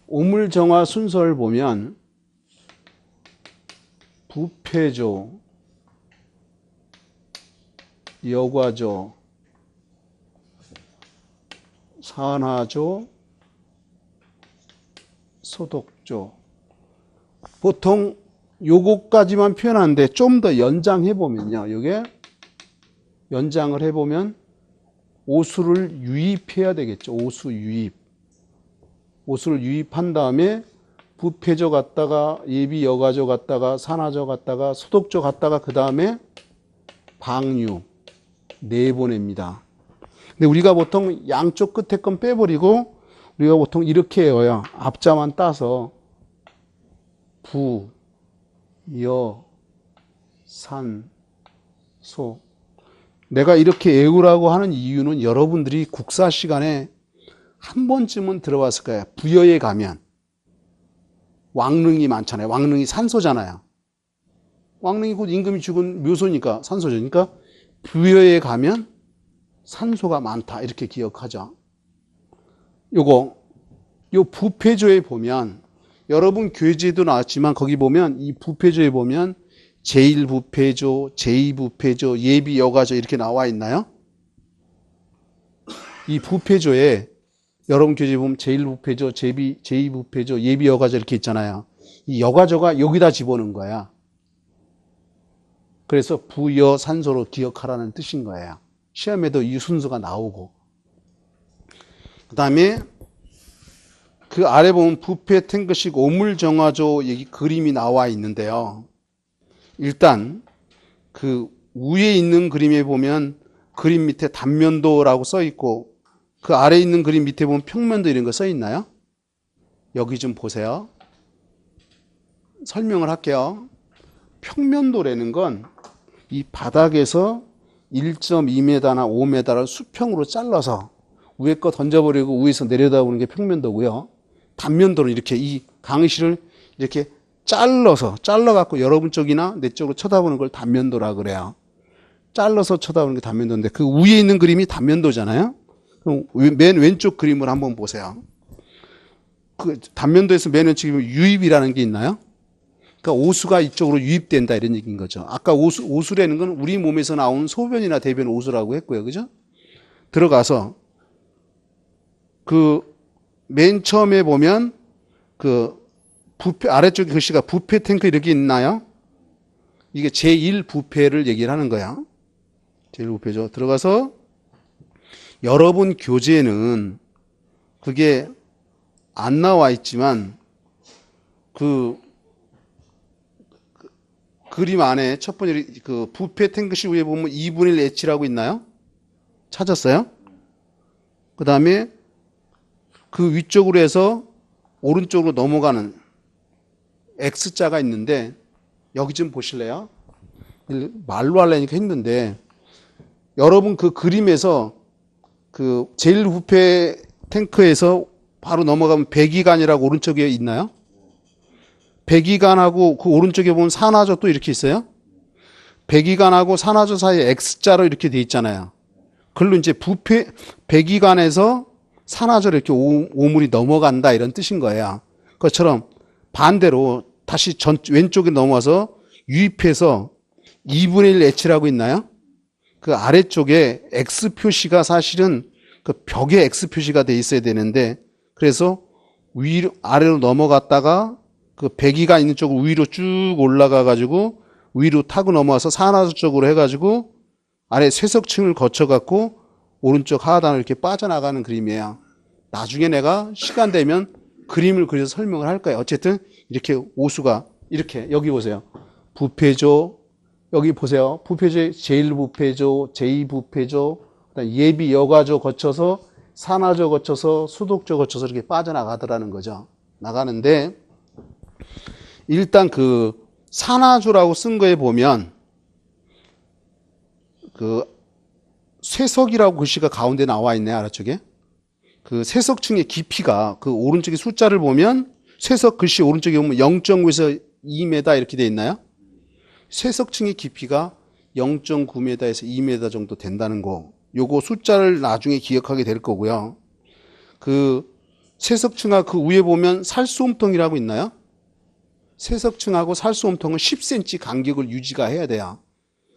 오물 정화 순서를 보면 부패조, 여과조, 산화조, 소독조. 보통 요거까지만 표현하는데 좀 더 연장해 보면요. 이게 연장을 해 보면 오수를 유입해야 되겠죠. 오수 유입. 오수를 유입한 다음에 부패조 갔다가 예비 여과조 갔다가 산화조 갔다가 소독조 갔다가 그 다음에 방류 내보냅니다. 근데 우리가 보통 양쪽 끝에 건 빼버리고 우리가 보통 이렇게 외워요. 앞자만 따서 부, 여, 산, 소. 내가 이렇게 외우라고 하는 이유는 여러분들이 국사 시간에 한 번쯤은 들어봤을 거예요. 부여에 가면 왕릉이 많잖아요. 왕릉이 산소잖아요. 왕릉이 곧 임금이 죽은 묘소니까 산소죠. 그러니까 부여에 가면 산소가 많다 이렇게 기억하죠. 요 부패조에 보면 여러분 교재에도 나왔지만 거기 보면 이 부패조에 보면 제1부패조, 제2부패조, 예비여가조 이렇게 나와 있나요? 이 부패조에 여러분 교재에 보면 제1부패조, 제2부패조, 예비여가조 이렇게 있잖아요. 이 여가조가 여기다 집어넣은 거야. 그래서 부여 산소로 기억하라는 뜻인 거예요. 시험에도 이 순서가 나오고. 그 다음에 그 아래 보면 부패 탱크식 오물정화조 얘기 그림이 나와 있는데요. 일단 그 위에 있는 그림에 보면 그림 밑에 단면도라고 써 있고 그 아래 있는 그림 밑에 보면 평면도 이런 거 써 있나요? 여기 좀 보세요. 설명을 할게요. 평면도라는 건 이 바닥에서 1.2m나 5m를 수평으로 잘라서 위에 거 던져버리고 위에서 내려다보는 게 평면도고요. 단면도는 이렇게 이 강의실을 이렇게 잘라갖고 여러분 쪽이나 내 쪽으로 쳐다보는 걸 단면도라 그래요. 잘라서 쳐다보는 게 단면도인데 그 위에 있는 그림이 단면도잖아요. 그럼 맨 왼쪽 그림을 한번 보세요. 그 단면도에서 맨 왼쪽에 유입이라는 게 있나요? 그러니까 오수가 이쪽으로 유입된다 이런 얘기인 거죠. 아까 오수라는 건 우리 몸에서 나오는 소변이나 대변 오수라고 했고요. 그죠? 들어가서 그 맨 처음에 보면 그 부패 아래쪽에 글씨가 부패 탱크 이렇게 있나요? 이게 제1부패를 얘기를 하는 거야. 제1부패죠. 들어가서 여러분 교재에는 그게 안 나와 있지만 그 그림 안에 첫 번째 그 부패 탱크식 위에 보면 2분의 1 H라고 있나요? 찾았어요? 그 다음에 그 위쪽으로 해서 오른쪽으로 넘어가는 X자가 있는데 여기 좀 보실래요? 말로 하려니까 힘든데 여러분 그 그림에서 그 제일 부패 탱크에서 바로 넘어가면 배기관이라고 오른쪽에 있나요? 배기관하고 그 오른쪽에 보면 산화조 또 이렇게 있어요. 배기관하고 산화조 사이에 X자로 이렇게 돼 있잖아요. 그걸로 이제 배기관에서 산화조로 이렇게 오물이 넘어간다 이런 뜻인 거예요. 그것처럼 반대로 다시 왼쪽에 넘어와서 유입해서 2분의 1 H라고 있나요? 그 아래쪽에 X 표시가 사실은 그 벽에 X 표시가 돼 있어야 되는데 그래서 위로 아래로 넘어갔다가 그 배기가 있는 쪽으로 위로 쭉 올라가 가지고 위로 타고 넘어와서 산화조 쪽으로 해가지고 아래 쇠석층을 거쳐갖고 오른쪽 하단으로 이렇게 빠져나가는 그림이에요. 나중에 내가 시간 되면 그림을 그려서 설명을 할 거예요. 어쨌든 이렇게 오수가 이렇게 여기 보세요. 부패조 여기 보세요. 부패조 제1부패조, 제2부패조, 예비 여과조 거쳐서 산화조 거쳐서 수독조 거쳐서 이렇게 빠져나가더라는 거죠. 나가는데 일단 그 산화조라고 쓴 거에 보면 그 쇠석이라고 글씨가 가운데 나와 있네 아래쪽에. 그 쇠석층의 깊이가 그 오른쪽에 숫자를 보면 쇠석 글씨 오른쪽에 보면 0.9에서 2m 이렇게 돼 있나요? 쇠석층의 깊이가 0.9m에서 2m 정도 된다는 거. 요거 숫자를 나중에 기억하게 될 거고요. 그 쇠석층하고 그 위에 보면 살수홈통이라고 있나요? 쇠석층하고 살수홈통은 10cm 간격을 유지가 해야 돼요.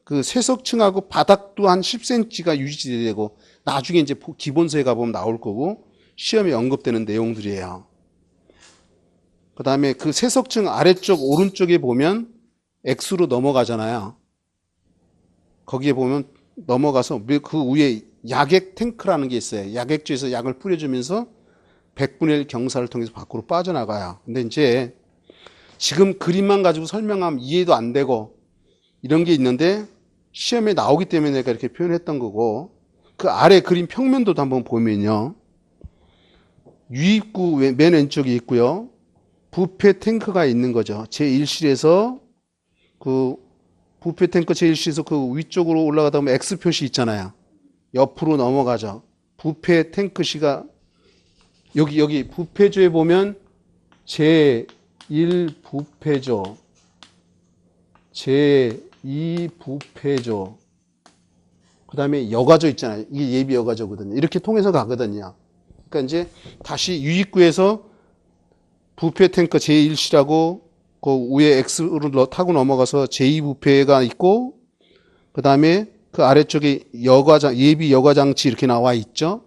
그 쇠석층하고 바닥도 한 10cm가 유지되고 나중에 이제 기본서에 가보면 나올 거고 시험에 언급되는 내용들이에요. 그 다음에 그 쇠석층 아래쪽 오른쪽에 보면 X로 넘어가잖아요. 거기에 보면 넘어가서 그 위에 약액 탱크라는 게 있어요. 약액조에서 약을 뿌려주면서 100분의 1 경사를 통해서 밖으로 빠져나가요. 근데 이제 지금 그림만 가지고 설명하면 이해도 안 되고 이런 게 있는데 시험에 나오기 때문에 내가 이렇게 표현했던 거고 그 아래 그림 평면도도 한번 보면요. 유입구 맨 왼쪽에 있고요. 부패 탱크가 있는 거죠. 제1실에서 그 부패 탱크 제1실에서 그 위쪽으로 올라가다 보면 X 표시 있잖아요. 옆으로 넘어가죠. 부패 탱크 시가 여기 부패조에 보면 제1 부패조, 제2 부패조, 그 다음에 여과조 있잖아요. 이게 예비 여과조거든요. 이렇게 통해서 가거든요. 그러니까 이제 다시 유입구에서 부패 탱크 제1시라고 그 위에 X로 타고 넘어가서 제2 부패가 있고 그 다음에 그 아래쪽에 예비 여과장치 이렇게 나와 있죠.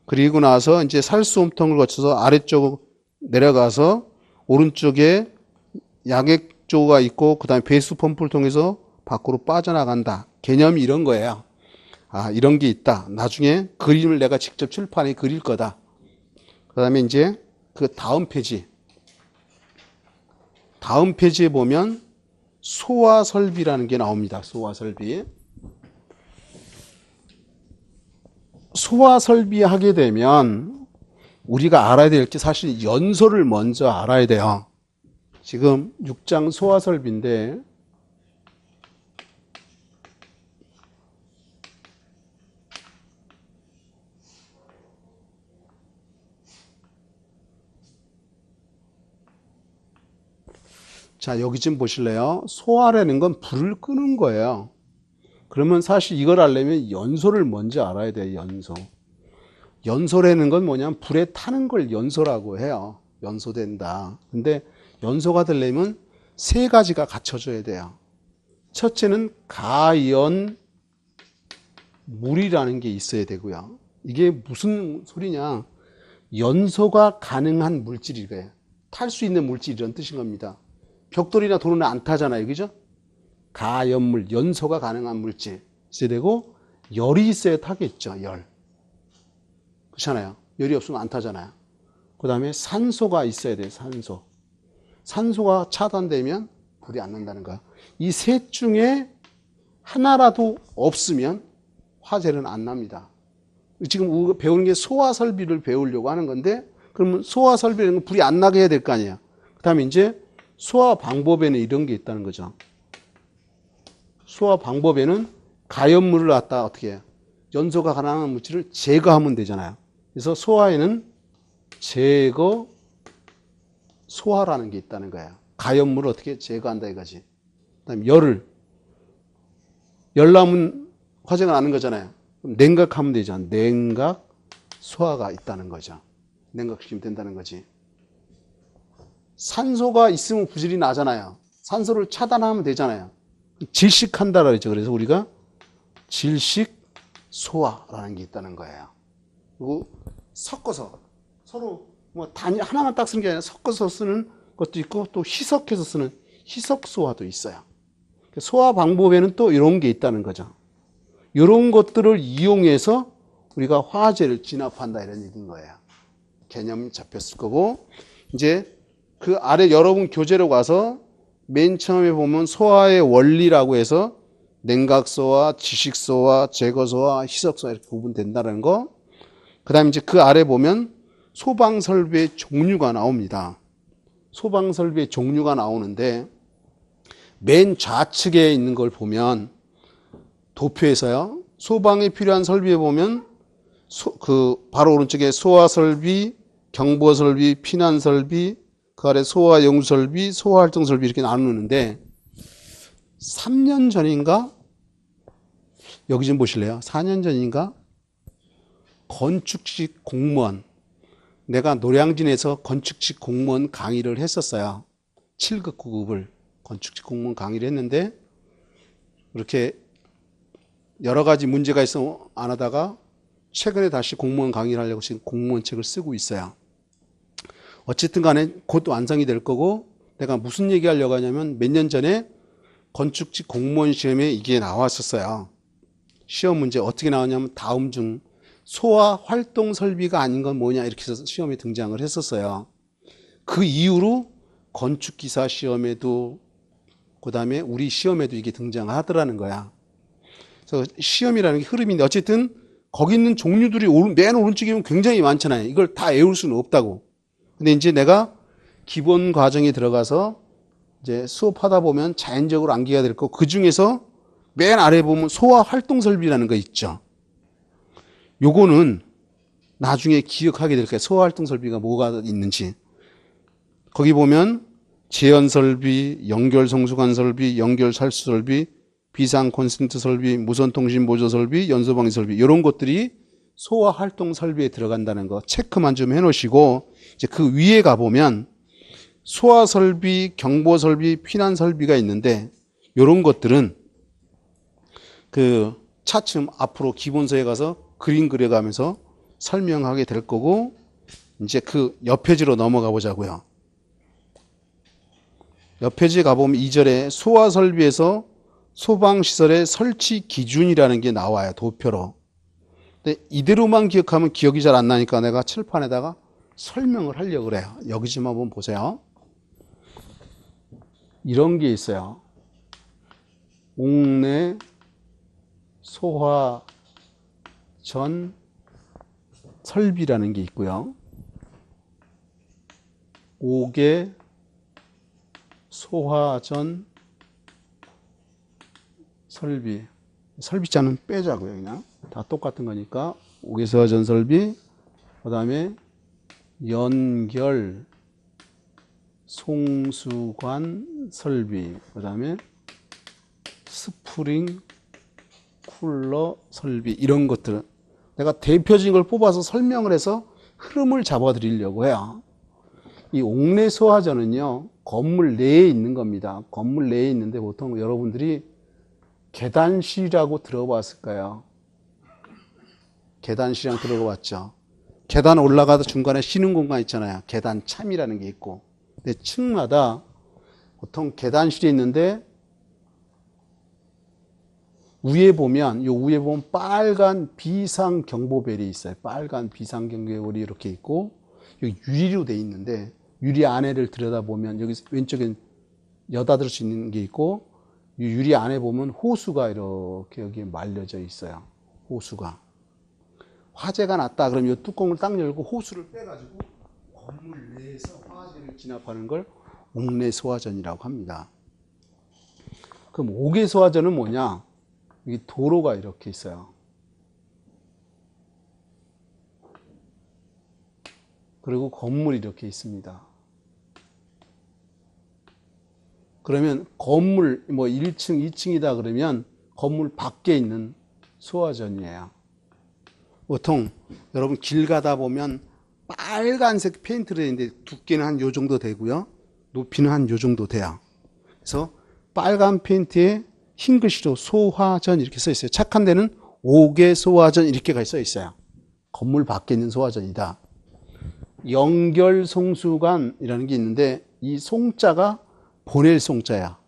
그리고 나서 이제 살수홈통을 거쳐서 아래쪽으로 내려가서 오른쪽에 약액조가 있고 그 다음에 배수 펌프를 통해서 밖으로 빠져나간다. 개념이 이런 거예요. 아, 이런 게 있다. 나중에 그림을 내가 직접 칠판에 그릴 거다. 그 다음에 이제 그 다음 페이지. 다음 페이지에 보면 소화설비라는 게 나옵니다. 소화설비. 소화설비 하게 되면 우리가 알아야 될 게 사실 연소를 먼저 알아야 돼요. 지금 6장 소화설비인데 자, 여기 좀 보실래요? 소화라는 건 불을 끄는 거예요. 그러면 사실 이걸 알려면 연소를 먼저 알아야 돼요. 연소. 연소라는 건 뭐냐면 불에 타는 걸 연소라고 해요. 연소된다. 근데 연소가 되려면 세 가지가 갖춰져야 돼요. 첫째는 가연 물이라는 게 있어야 되고요. 이게 무슨 소리냐? 연소가 가능한 물질이래요. 탈 수 있는 물질 이런 뜻인 겁니다. 벽돌이나 돌은 안 타잖아요. 그죠? 가연물, 연소가 가능한 물질 있어야 되고 열이 있어야 타겠죠. 열. 그렇잖아요. 열이 없으면 안 타잖아요. 그 다음에 산소가 있어야 돼요. 산소. 산소가 차단되면 불이 안 난다는 거야. 이 셋 중에 하나라도 없으면 화재는 안 납니다. 지금 우리가 배우는 게 소화설비를 배우려고 하는 건데 그러면 소화설비는 건 불이 안 나게 해야 될 거 아니야. 그 다음에 이제 소화 방법에는 이런 게 있다는 거죠. 소화 방법에는 가연물을 갖다 어떻게 해요? 연소가 가능한 물질을 제거하면 되잖아요. 그래서 소화에는 제거 소화라는 게 있다는 거예요. 가연물을 어떻게 제거한다 이거지. 그다음에 열 나면 화재가 나는 거잖아요. 그럼 냉각하면 되죠. 냉각 소화가 있다는 거죠. 냉각시키면 된다는 거지. 산소가 있으면 부질이 나잖아요. 산소를 차단하면 되잖아요. 질식한다라 그러죠. 그래서 우리가 질식 소화라는 게 있다는 거예요. 그리고 섞어서 서로 뭐 단위 하나만 딱 쓰는 게 아니라 섞어서 쓰는 것도 있고 또 희석해서 쓰는 희석 소화도 있어요. 소화 방법에는 또 이런 게 있다는 거죠. 이런 것들을 이용해서 우리가 화재를 진압한다 이런 얘기인 거예요. 개념이 잡혔을 거고 이제 그 아래 여러분 교재로 가서 맨 처음에 보면 소화의 원리라고 해서 냉각소화, 지식소화, 제거소화, 희석소화 이렇게 구분된다는 거. 그 다음에 이제 그 아래 보면 소방설비의 종류가 나옵니다. 소방설비의 종류가 나오는데 맨 좌측에 있는 걸 보면 도표에서요. 소방에 필요한 설비에 보면 바로 오른쪽에 소화설비, 경보설비, 피난설비, 그 아래 소화용설비, 소화활동설비 이렇게 나누는데 3년 전인가? 여기 좀 보실래요? 4년 전인가? 건축직 공무원. 내가 노량진에서 건축직 공무원 강의를 했었어요. 7급 9급을 건축직 공무원 강의를 했는데 이렇게 여러 가지 문제가 있어 안 하다가 최근에 다시 공무원 강의를 하려고 지금 공무원 책을 쓰고 있어요. 어쨌든 간에 곧 완성이 될 거고 내가 무슨 얘기 하려고 하냐면 몇 년 전에 건축직 공무원 시험에 이게 나왔었어요. 시험 문제 어떻게 나왔냐면 다음 중 소화 활동 설비가 아닌 건 뭐냐 이렇게 해서 시험에 등장을 했었어요. 그 이후로 건축기사 시험에도 그 다음에 우리 시험에도 이게 등장하더라는 거야. 그래서 시험이라는 게 흐름인데 어쨌든 거기 있는 종류들이 맨 오른쪽에 보면 굉장히 많잖아요. 이걸 다 외울 수는 없다고. 근데 이제 내가 기본 과정에 들어가서 이제 수업하다 보면 자연적으로 암기가 될 거고 그 중에서 맨 아래 보면 소화 활동 설비라는 거 있죠. 요거는 나중에 기억하게 될 거예요. 소화 활동 설비가 뭐가 있는지. 거기 보면 제연 설비, 연결 성수관 설비, 연결 살수 설비, 비상 콘센트 설비, 무선 통신 보조 설비, 연소 방지 설비 이런 것들이 소화 활동 설비에 들어간다는 거 체크만 좀 해 놓으시고 이제 그 위에 가 보면 소화 설비, 경보 설비, 피난 설비가 있는데 이런 것들은 그 차츰 앞으로 기본서에 가서 그림 그려가면서 설명하게 될 거고 이제 그 옆 페이지로 넘어가 보자고요. 옆 페이지에 가보면 2절에 소화 설비에서 소방시설의 설치 기준이라는 게 나와요. 도표로. 근데 이대로만 기억하면 기억이 잘 안 나니까 내가 칠판에다가 설명을 하려고 그래요. 여기 좀 한번 보세요. 이런 게 있어요. 옥내 소화전 설비라는 게 있고요. 옥외 소화전 설비. 설비자는 빼자고요. 그냥 다 똑같은 거니까 옥외 소화전 설비, 그 다음에 연결 송수관 설비, 그 다음에 스프링 쿨러 설비 이런 것들은 내가 대표적인 걸 뽑아서 설명을 해서 흐름을 잡아 드리려고 해요. 이 옥내 소화전은요 건물 내에 있는 겁니다. 건물 내에 있는데 보통 여러분들이 계단실이라고 들어봤을까요? 계단실이랑 들어봤죠. 계단 올라가다 중간에 쉬는 공간 있잖아요. 계단 참이라는 게 있고. 근데 층마다 보통 계단실이 있는데 위에 보면 빨간 비상경보벨이 있어요. 빨간 비상경보벨이 이렇게 있고 여기 유리로 돼 있는데 유리 안에를 들여다보면 여기 왼쪽엔 여닫을 수 있는 게 있고 이 유리 안에 보면 호수가 이렇게 여기에 말려져 있어요. 호수가. 화재가 났다 그러면 이 뚜껑을 딱 열고 호수를 빼가지고 건물 내에서 화재를 진압하는 걸 옥내 소화전이라고 합니다. 그럼 옥외 소화전은 뭐냐? 여기 도로가 이렇게 있어요. 그리고 건물이 이렇게 있습니다. 그러면 건물 뭐 1층, 2층이다 그러면 건물 밖에 있는 소화전이에요. 보통 여러분 길 가다 보면 빨간색 페인트를 했는데 두께는 한 요 정도 되고요. 높이는 한 요 정도 돼요. 그래서 빨간 페인트에 흰 글씨로 소화전 이렇게 써 있어요. 착한 데는 5개 소화전 이렇게 써 있어요. 건물 밖에 있는 소화전이다. 연결송수관이라는 게 있는데 이 송자가 보낼 송자야.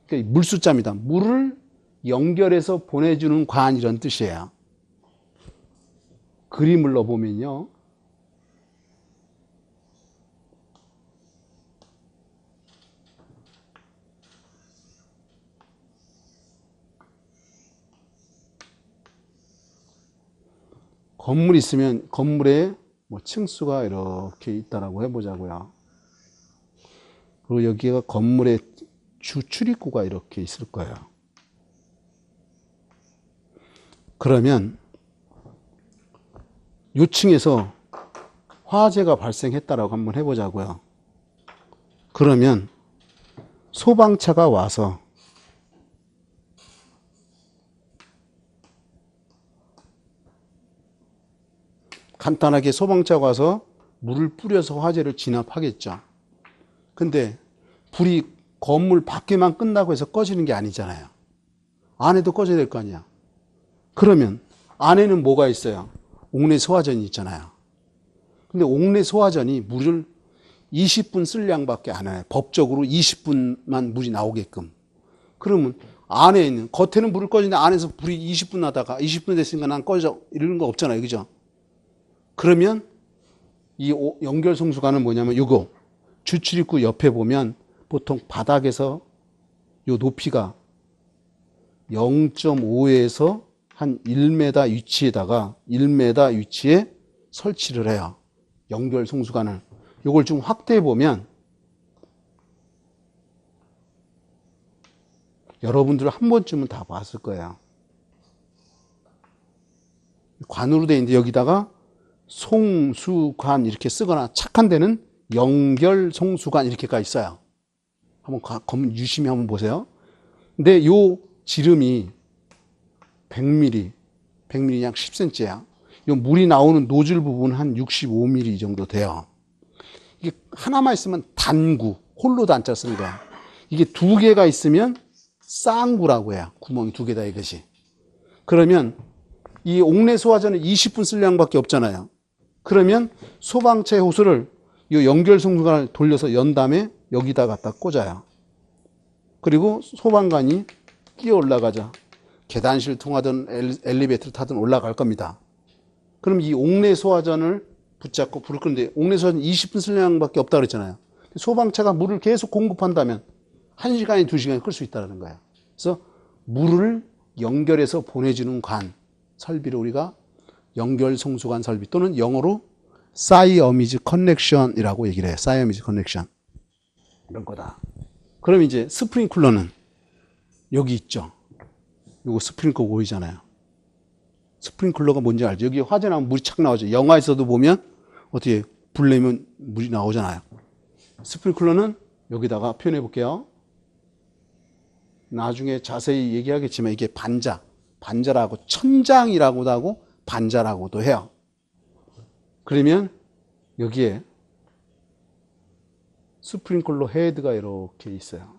그러니까 물숫자입니다. 물을 연결해서 보내주는 관 이런 뜻이에요. 그림을 넣어보면요. 건물이 있으면 건물에 뭐 층수가 이렇게 있다라고 해보자고요. 그리고 여기가 건물의 주 출입구가 이렇게 있을 거예요. 그러면 요층에서 화재가 발생했다라고 한번 해보자고요. 그러면 소방차가 와서 간단하게 소방차가 와서 물을 뿌려서 화재를 진압하겠죠. 근데 불이 건물 밖에만 끝나고 해서 꺼지는 게 아니잖아요. 안에도 꺼져야 될 거 아니야. 그러면 안에는 뭐가 있어요? 옥내 소화전이 있잖아요. 근데 옥내 소화전이 물을 20분 쓸 양밖에 안 해요. 법적으로 20분만 물이 나오게끔. 그러면 안에 있는, 겉에는 불을 꺼지는데 안에서 불이 20분 나다가 20분 됐으니까 난 꺼져. 이러는 거 없잖아요. 그죠? 그러면 이 연결송수관은 뭐냐면 요거 주출입구 옆에 보면 보통 바닥에서 요 높이가 0.5에서 한 1m 위치에다가 1m 위치에 설치를 해요. 연결송수관을. 요걸 좀 확대해 보면 여러분들 한 번쯤은 다 봤을 거예요. 관으로 되어 있는데 여기다가 송수관 이렇게 쓰거나 착한 데는 연결송수관 이렇게가 있어요. 한번 유심히 한번 보세요. 근데 요 지름이 100mm 약 10cm야. 요 물이 나오는 노즐 부분은 한 65mm 정도 돼요. 이게 하나만 있으면 단구, 홀로 단자 쓰는 거야. 이게 두 개가 있으면 쌍구라고 해요. 구멍이 두 개다 이것이. 그러면 이 옥내 소화전은 20분 쓸 양밖에 없잖아요. 그러면 소방차의 호스를 이 연결송수관을 돌려서 연 다음에 여기다 갖다 꽂아요. 그리고 소방관이 끼어 올라가자. 계단실 통하든 엘리베이터를 타든 올라갈 겁니다. 그럼 이 옥내 소화전을 붙잡고 불을 끄는데 옥내 소화전 20분 쓸 양밖에 없다고 그랬잖아요. 소방차가 물을 계속 공급한다면 1시간이 2시간이 끌 수 있다는 거예요. 그래서 물을 연결해서 보내주는 관 설비를 우리가 연결송수관 설비 또는 영어로 사이어미즈 커넥션이라고 얘기를 해요. 사이어미즈 커넥션. 이런 거다. 그럼 이제 스프링클러는 여기 있죠. 요거 스프링클러 보이잖아요. 스프링클러가 뭔지 알죠? 여기 화재 나면 물이 착 나오죠. 영화에서도 보면 어떻게 불 내면 물이 나오잖아요. 스프링클러는 여기다가 표현해 볼게요. 나중에 자세히 얘기하겠지만 이게 반자라고 천장이라고도 하고 반자라고도 해요. 그러면 여기에 스프링클러 헤드가 이렇게 있어요.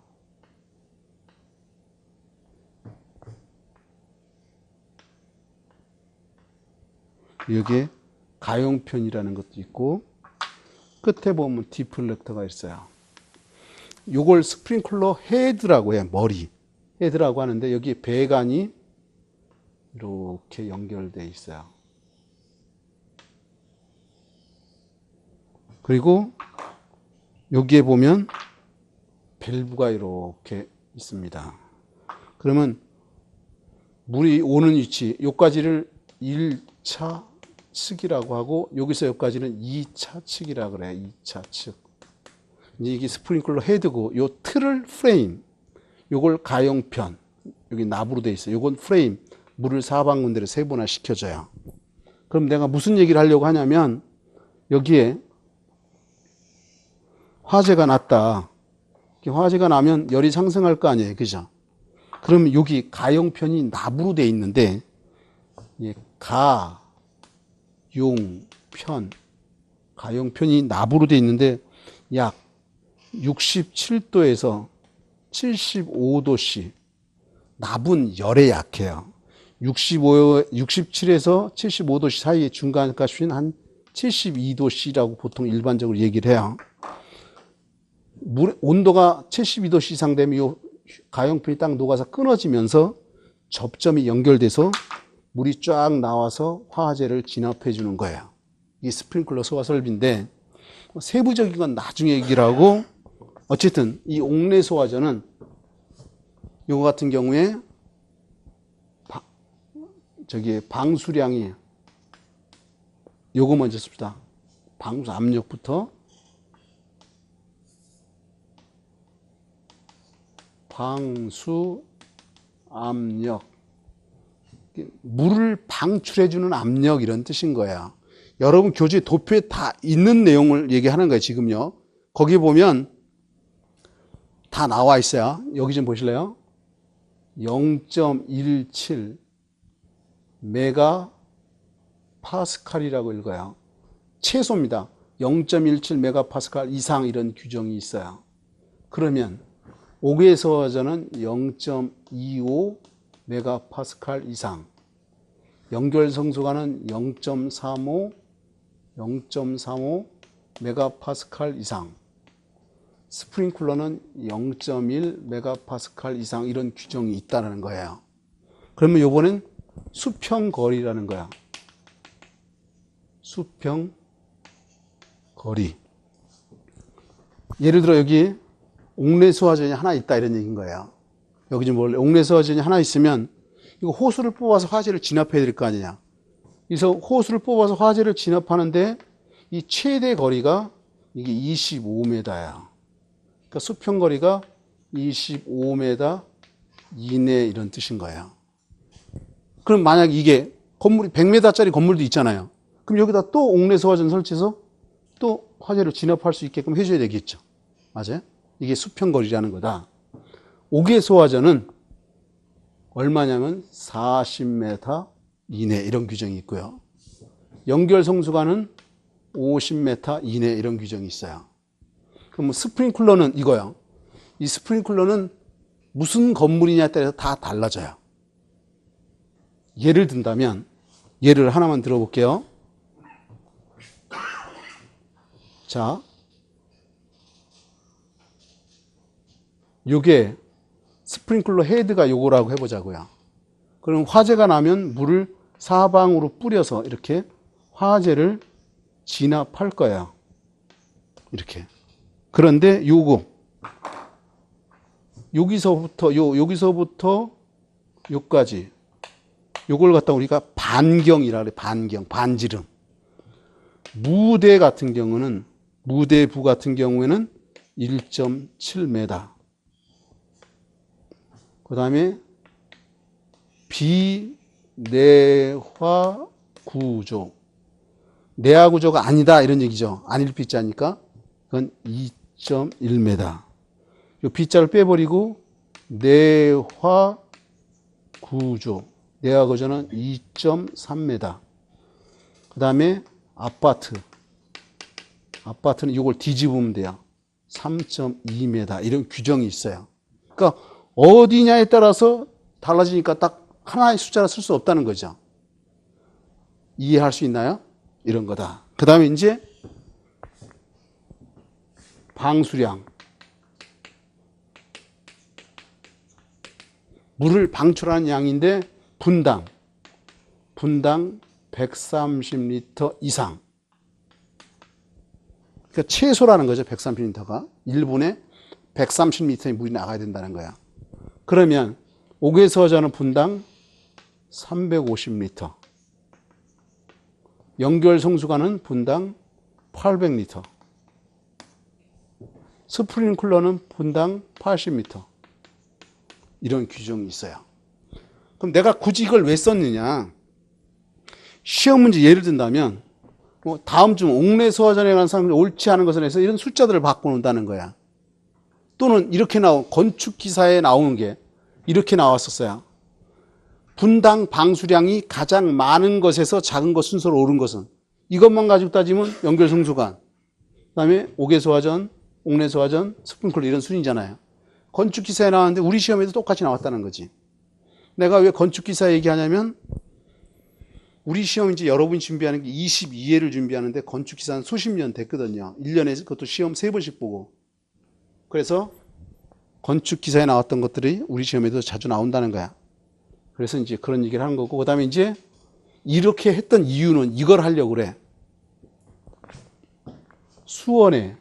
여기에 가용편이라는 것도 있고 끝에 보면 디플렉터가 있어요. 요걸 스프링클러 헤드라고 해요. 머리 헤드라고 하는데 여기에 배관이 이렇게 연결되어 있어요. 그리고 여기에 보면 밸브가 이렇게 있습니다. 그러면 물이 오는 위치, 요까지를 1차 측이라고 하고 여기서 여기까지는 2차 측이라고 그래요. 2차 측. 이제 이게 스프링클러 헤드고 요 틀을 프레임, 요걸 가용편, 여기 납으로 돼 있어요. 요건 프레임, 물을 사방군데로 세분화 시켜줘요. 그럼 내가 무슨 얘기를 하려고 하냐면 여기에 화재가 났다. 화재가 나면 열이 상승할 거 아니에요. 그죠? 그러면 여기 가용편이 납으로 돼 있는데, 가, 용, 편. 가용편이 납으로 돼 있는데, 약 67도에서 75도씨. 납은 열에 약해요. 67에서 75도씨 사이의 중간값인 한 72도씨라고 보통 일반적으로 얘기를 해요. 온도가 72도씨 이상 되면 이 가용편이 딱 녹아서 끊어지면서 접점이 연결돼서 물이 쫙 나와서 화재를 진압해 주는 거예요. 이게 스프링클러 소화 설비인데, 세부적인 건 나중에 얘기를 하고, 어쨌든 이 옥내 소화전은 이거 같은 경우에 방수량이, 요거 먼저 씁시다. 방수 압력부터, 방수 압력, 물을 방출해주는 압력 이런 뜻인 거야. 여러분 교재 도표에 다 있는 내용을 얘기하는 거예요. 지금요. 거기 보면 다 나와 있어요. 여기 좀 보실래요? 0.17 메가 파스칼이라고 읽어요. 최소입니다. 0.17 메가 파스칼 이상 이런 규정이 있어요. 그러면 옥외 소화전은 0.25 메가 파스칼 이상, 연결 성소가는 0.35 메가 파스칼 이상, 스프링클러는 0.1 메가 파스칼 이상 이런 규정이 있다는 거예요. 그러면 요번엔 수평거리라는 거야. 수평거리. 예를 들어 여기 옥내 소화전이 하나 있다 이런 얘기인 거예요. 여기 좀 볼래? 옥내 소화전이 하나 있으면 이거 호수를 뽑아서 화재를 진압해야 될 거 아니냐. 그래서 호수를 뽑아서 화재를 진압하는데 이 최대 거리가 이게 25m야. 그러니까 수평거리가 25m 이내 이런 뜻인 거예요. 그럼 만약 이게 건물이 100m짜리 건물도 있잖아요. 그럼 여기다 또 옥내 소화전 설치해서 또 화재를 진압할 수 있게끔 해줘야 되겠죠. 맞아요? 이게 수평거리라는 거다. 옥외 소화전은 얼마냐면 40m 이내 이런 규정이 있고요. 연결 성수관은 50m 이내 이런 규정이 있어요. 그럼 스프링클러는 이거요. 이 스프링클러는 무슨 건물이냐에 따라서 다 달라져요. 예를 든다면, 예를 하나만 들어볼게요. 자, 요게 스프링클러 헤드가 요거라고 해보자고요. 그럼 화재가 나면 물을 사방으로 뿌려서 이렇게 화재를 진압할 거예요. 이렇게. 그런데 요거 여기서부터 요까지 요걸 갖다 우리가 반경이라 그래. 반지름. 무대 같은 경우는 무대부 같은 경우에는 1.7m. 그 다음에 비내화 구조. 내화 구조가 아니다 이런 얘기죠. 아닐 B자니까 그건 2.1m. 이 B자를 빼버리고 내화 구조. 내화 구조는 2.3m. 그 다음에 아파트는 이걸 뒤집으면 돼요. 3.2m 이런 규정이 있어요. 그러니까 어디냐에 따라서 달라지니까 딱 하나의 숫자를 쓸 수 없다는 거죠. 이해할 수 있나요? 이런 거다. 그 다음에 이제 방수량. 물을 방출하는 양인데 분당 130리터 이상. 그러니까 최소라는 거죠. 130리터가. 1분에 130리터의 물이 나가야 된다는 거야. 그러면 옥외 소화전은 분당 350리터. 연결 성수관은 분당 800리터. 스프링클러는 분당 80m. 이런 규정이 있어요. 그럼 내가 굳이 이걸 왜 썼느냐? 시험 문제 예를 든다면 다음 주 옥내 소화전에 관한 사항을 옳지 않은 것에 대해서 이런 숫자들을 바꿔놓는다는 거야. 또는 이렇게 건축 기사에 나오는 게 이렇게 나왔었어요. 분당 방수량이 가장 많은 것에서 작은 것 순서로 오른 것은, 이것만 가지고 따지면 연결성수관, 그다음에 옥외소화전, 옥내소화전, 스프링클러 이런 순이잖아요. 건축 기사에 나왔는데 우리 시험에도 똑같이 나왔다는 거지. 내가 왜 건축 기사 얘기하냐면 우리 시험 이제 여러분이 준비하는 게 22회를 준비하는데 건축 기사는 수십 년 됐거든요. 1년에 그것도 시험 3번씩 보고. 그래서 건축 기사에 나왔던 것들이 우리 시험에도 자주 나온다는 거야. 그래서 이제 그런 얘기를 하는 거고, 그다음에 이제 이렇게 했던 이유는 이걸 하려고 그래. 수원의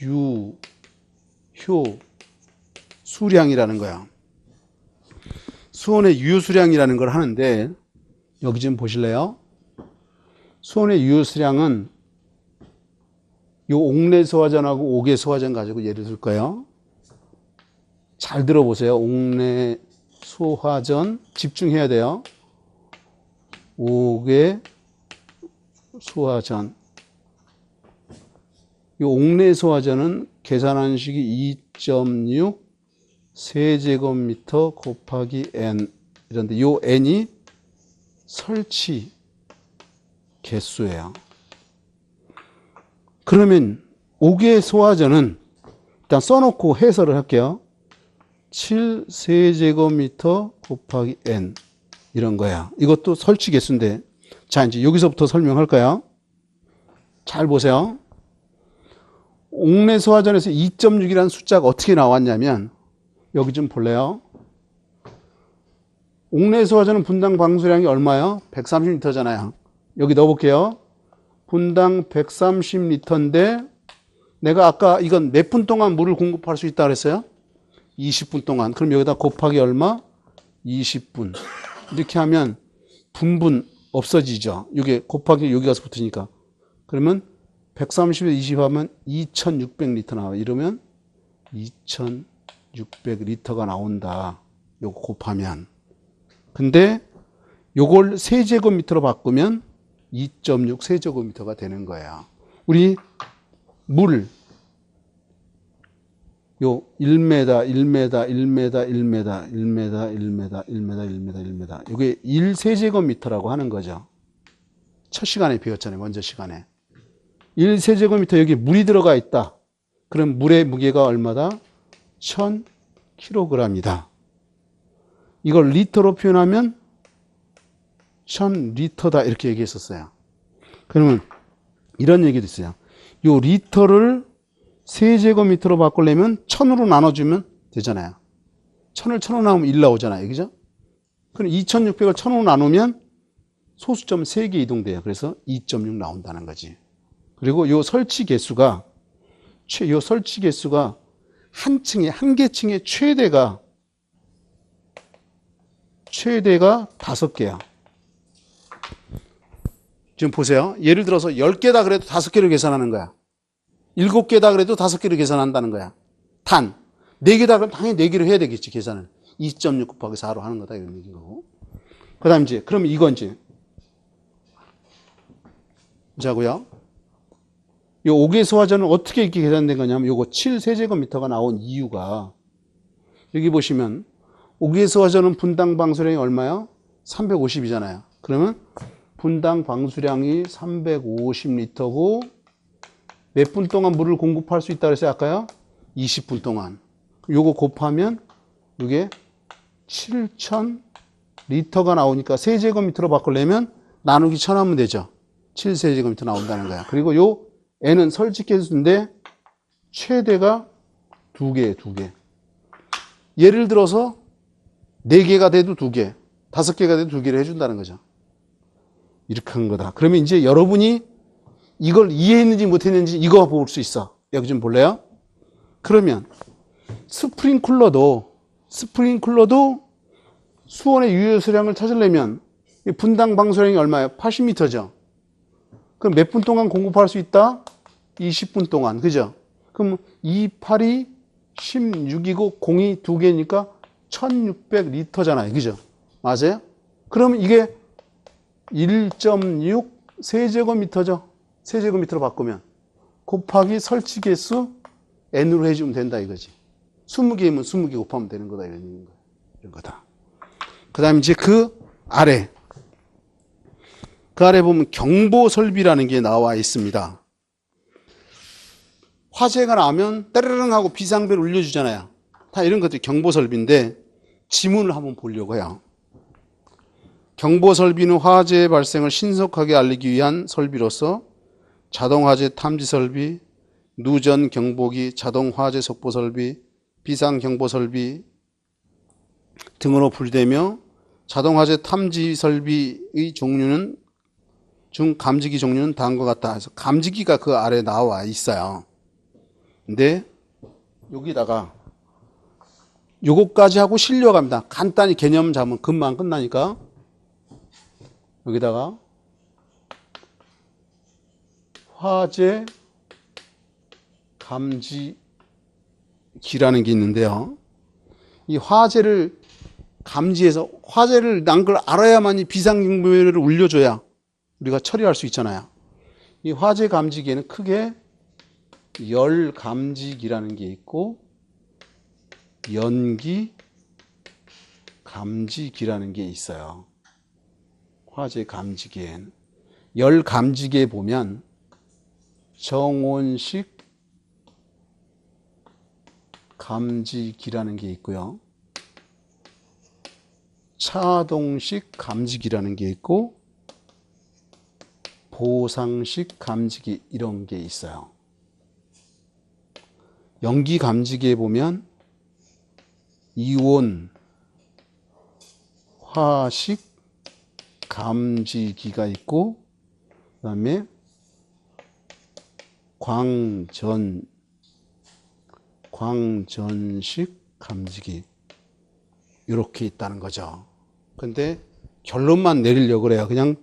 유효 수량이라는 거야. 수원의 유효 수량이라는 걸 하는데 여기 좀 보실래요? 수원의 유효 수량은 요 옥내소화전하고 옥외소화전 가지고 예를 들 거예요. 잘 들어보세요. 옥내소화전 집중해야 돼요. 옥외소화전. 이 옥내소화전은 계산하는 식이 2.6 세제곱미터 곱하기 n 이런데 요 n이 설치 개수예요. 그러면 옥외소화전은 일단 써놓고 해설을 할게요. 7 세제곱미터 곱하기 n 이런 거야. 이것도 설치 개수인데, 자 이제 여기서부터 설명할까요? 잘 보세요. 옥내소화전에서 2.6이라는 숫자가 어떻게 나왔냐면 여기 좀 볼래요? 옥내소화전은 분당 방수량이 얼마요? 130리터잖아요. 여기 넣어볼게요. 분당 130리터인데 내가 아까 이건 몇 분 동안 물을 공급할 수 있다 그랬어요? 20분 동안. 그럼 여기다 곱하기 얼마? 20분. 이렇게 하면 분분 없어지죠. 이게 곱하기 여기 가서 붙으니까. 그러면 130에 20 하면 2600리터 나와요. 이러면 2600리터가 나온다. 요거 곱하면. 근데 요걸 세제곱미터로 바꾸면 2.6 세제곱미터가 되는 거예요. 우리 물, 요 1m, 1m, 1m, 1m, 1m, 1m, 1m, 1m, 요게 1세제곱미터라고 하는 거죠. 첫 시간에 배웠잖아요. 먼저 시간에. 1세제곱미터 여기 물이 들어가 있다. 그럼 물의 무게가 얼마다? 1000kg이다. 이걸 리터로 표현하면 1000리터다 이렇게 얘기했었어요. 그러면 이런 얘기도 있어요. 요 리터를 세제곱미터로 바꾸려면 1000으로 나눠주면 되잖아요. 1000을 1000으로 나누면 1 나오잖아요. 그죠? 그럼 2600을 1000으로 나누면 소수점 3개 이동돼요. 그래서 2.6 나온다는 거지. 그리고 요 설치 개수가 한 개 층의 최대가 5개야. 지금 보세요. 예를 들어서 10개다 그래도 5개를 계산하는 거야. 7개다 그래도 5개를 계산한다는 거야. 4개다 그러면 당연히 4개를 해야 되겠지, 계산을. 2.6 곱하기 4로 하는 거다, 이런 얘기인 거고. 그 다음 이제, 그럼 이건 이제. 자고요. 요 옥외소화전은 어떻게 이렇게 계산된 거냐면 요거 7세제곱미터가 나온 이유가 여기 보시면 옥외소화전은 분당 방수량이 얼마야? 350이잖아요. 그러면 분당 방수량이 350리터고 몇 분 동안 물을 공급할 수 있다 그랬어요? 아까요? 20분 동안. 요거 곱하면 이게 7000리터가 나오니까 세제곱미터로 바꾸려면 나누기 1000 하면 되죠. 7세제곱미터 나온다는 거야. 그리고 요 n은 설치 개수인데 최대가 2개. 예를 들어서 4개가 돼도 2개, 5개가 돼도 2개를 해준다는 거죠. 이렇게 한 거다. 그러면 이제 여러분이 이걸 이해했는지 못했는지 이거 볼 수 있어. 여기 좀 볼래요? 그러면 스프링클러도 수원의 유효수량을 찾으려면 분당 방수량이 얼마예요? 80m죠. 그럼 몇 분 동안 공급할 수 있다? 20분 동안. 그죠? 그럼 2, 8이 16이고 0이 2개니까 1600리터잖아요. 그죠? 맞아요? 그러면 이게 1.6 세제곱미터죠. 세제곱미터로 바꾸면 곱하기 설치 개수 n으로 해주면 된다 이거지. 20개면 20개 곱하면 되는 거다 이런 얘기인 거야. 이런 거다. 그 다음에 이제 그 아래 보면 경보 설비라는 게 나와 있습니다. 화재가 나면 따르릉 하고 비상벨 울려주잖아요. 다 이런 것들이 경보 설비인데 지문을 한번 보려고 해요. 경보 설비는 화재 발생을 신속하게 알리기 위한 설비로서 자동 화재 탐지 설비, 누전 경보기, 자동 화재 속보 설비, 비상 경보 설비 등으로 분류되며 자동 화재 탐지 설비의 종류는 감지기 종류는 다음과 같다. 그래서 감지기가 그 아래 나와 있어요. 근데 여기다가 요거까지 하고 실려갑니다. 간단히 개념 잡으면 금방 끝나니까 여기다가 화재 감지기라는 게 있는데요. 이 화재를 감지해서 화재를 난 걸 알아야만이 비상경보를 울려줘야 우리가 처리할 수 있잖아요. 이 화재 감지기에는 크게 열 감지기라는 게 있고 연기 감지기라는 게 있어요. 화재 감지기엔 열 감지기에 보면 정온식 감지기라는 게 있고요. 차동식 감지기라는 게 있고 보상식 감지기 이런 게 있어요. 연기 감지기에 보면 이온 화식 감지기가 있고 그 다음에 광전식 감지기 이렇게 있다는 거죠. 근데 결론만 내리려고 그래요. 그냥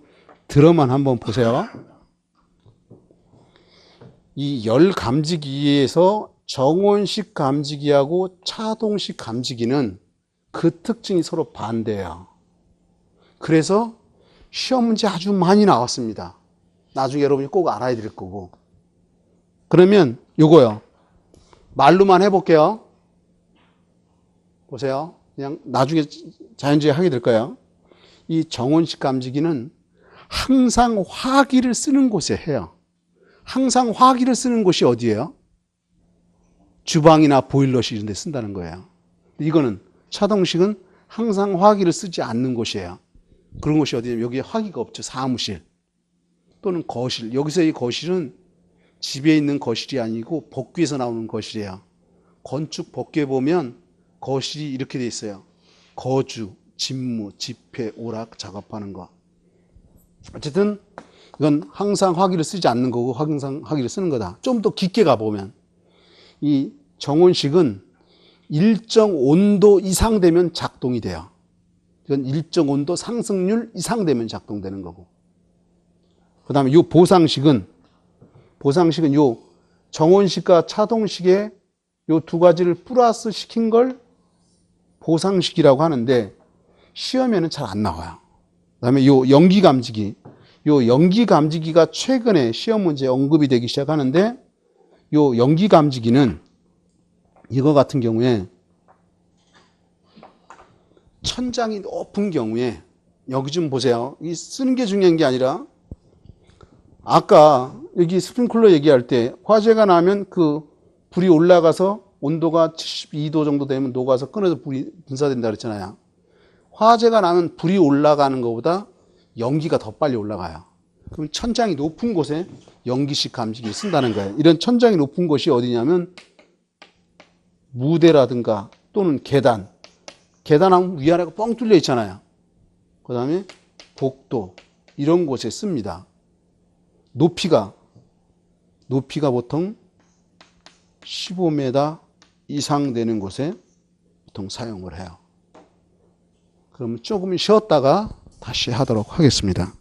들어만 한번 보세요. 이 열 감지기에서 정온식 감지기하고 차동식 감지기는 그 특징이 서로 반대예요. 그래서 시험 문제 아주 많이 나왔습니다. 나중에 여러분이 꼭 알아야 될 거고. 그러면 요거요. 말로만 해볼게요. 보세요. 그냥 나중에 자연주의 하게 될 거예요. 이 정온식 감지기는 항상 화기를 쓰는 곳에 해요. 항상 화기를 쓰는 곳이 어디예요? 주방이나 보일러실 이런 데 쓴다는 거예요. 이거는 차동식은 항상 화기를 쓰지 않는 곳이에요. 그런 곳이 어디냐면 여기에 화기가 없죠. 사무실 또는 거실. 여기서 이 거실은 집에 있는 거실이 아니고 복귀에서 나오는 거실이에요. 건축 복귀에 보면 거실이 이렇게 돼 있어요. 거주, 집무, 집회, 오락 작업하는 거. 어쨌든 이건 항상 화기를 쓰지 않는 거고 항상 화기를 쓰는 거다. 좀 더 깊게 가보면 이 정온식은 일정 온도 이상 되면 작동이 돼요. 이건 일정 온도 상승률 이상 되면 작동되는 거고. 그 다음에 이 보상식은 요 정온식과 차동식의 요 두 가지를 플러스 시킨 걸 보상식이라고 하는데 시험에는 잘 안 나와요. 그 다음에 요 연기 감지기. 요 연기 감지기가 최근에 시험 문제에 언급이 되기 시작하는데 요 연기 감지기는 이거 같은 경우에 천장이 높은 경우에 여기 좀 보세요. 이 쓰는 게 중요한 게 아니라 아까 여기 스프링클러 얘기할 때 화재가 나면 그 불이 올라가서 온도가 72도 정도 되면 녹아서 끊어서 불이 분사된다 그랬잖아요. 화재가 나면 불이 올라가는 것보다 연기가 더 빨리 올라가요. 그럼 천장이 높은 곳에 연기식 감지기를 쓴다는 거예요. 이런 천장이 높은 곳이 어디냐면 무대라든가 또는 계단하면 위아래가 뻥 뚫려 있잖아요. 그 다음에 복도 이런 곳에 씁니다. 높이가 보통 15m 이상 되는 곳에 보통 사용을 해요. 그러면 조금 쉬었다가 다시 하도록 하겠습니다.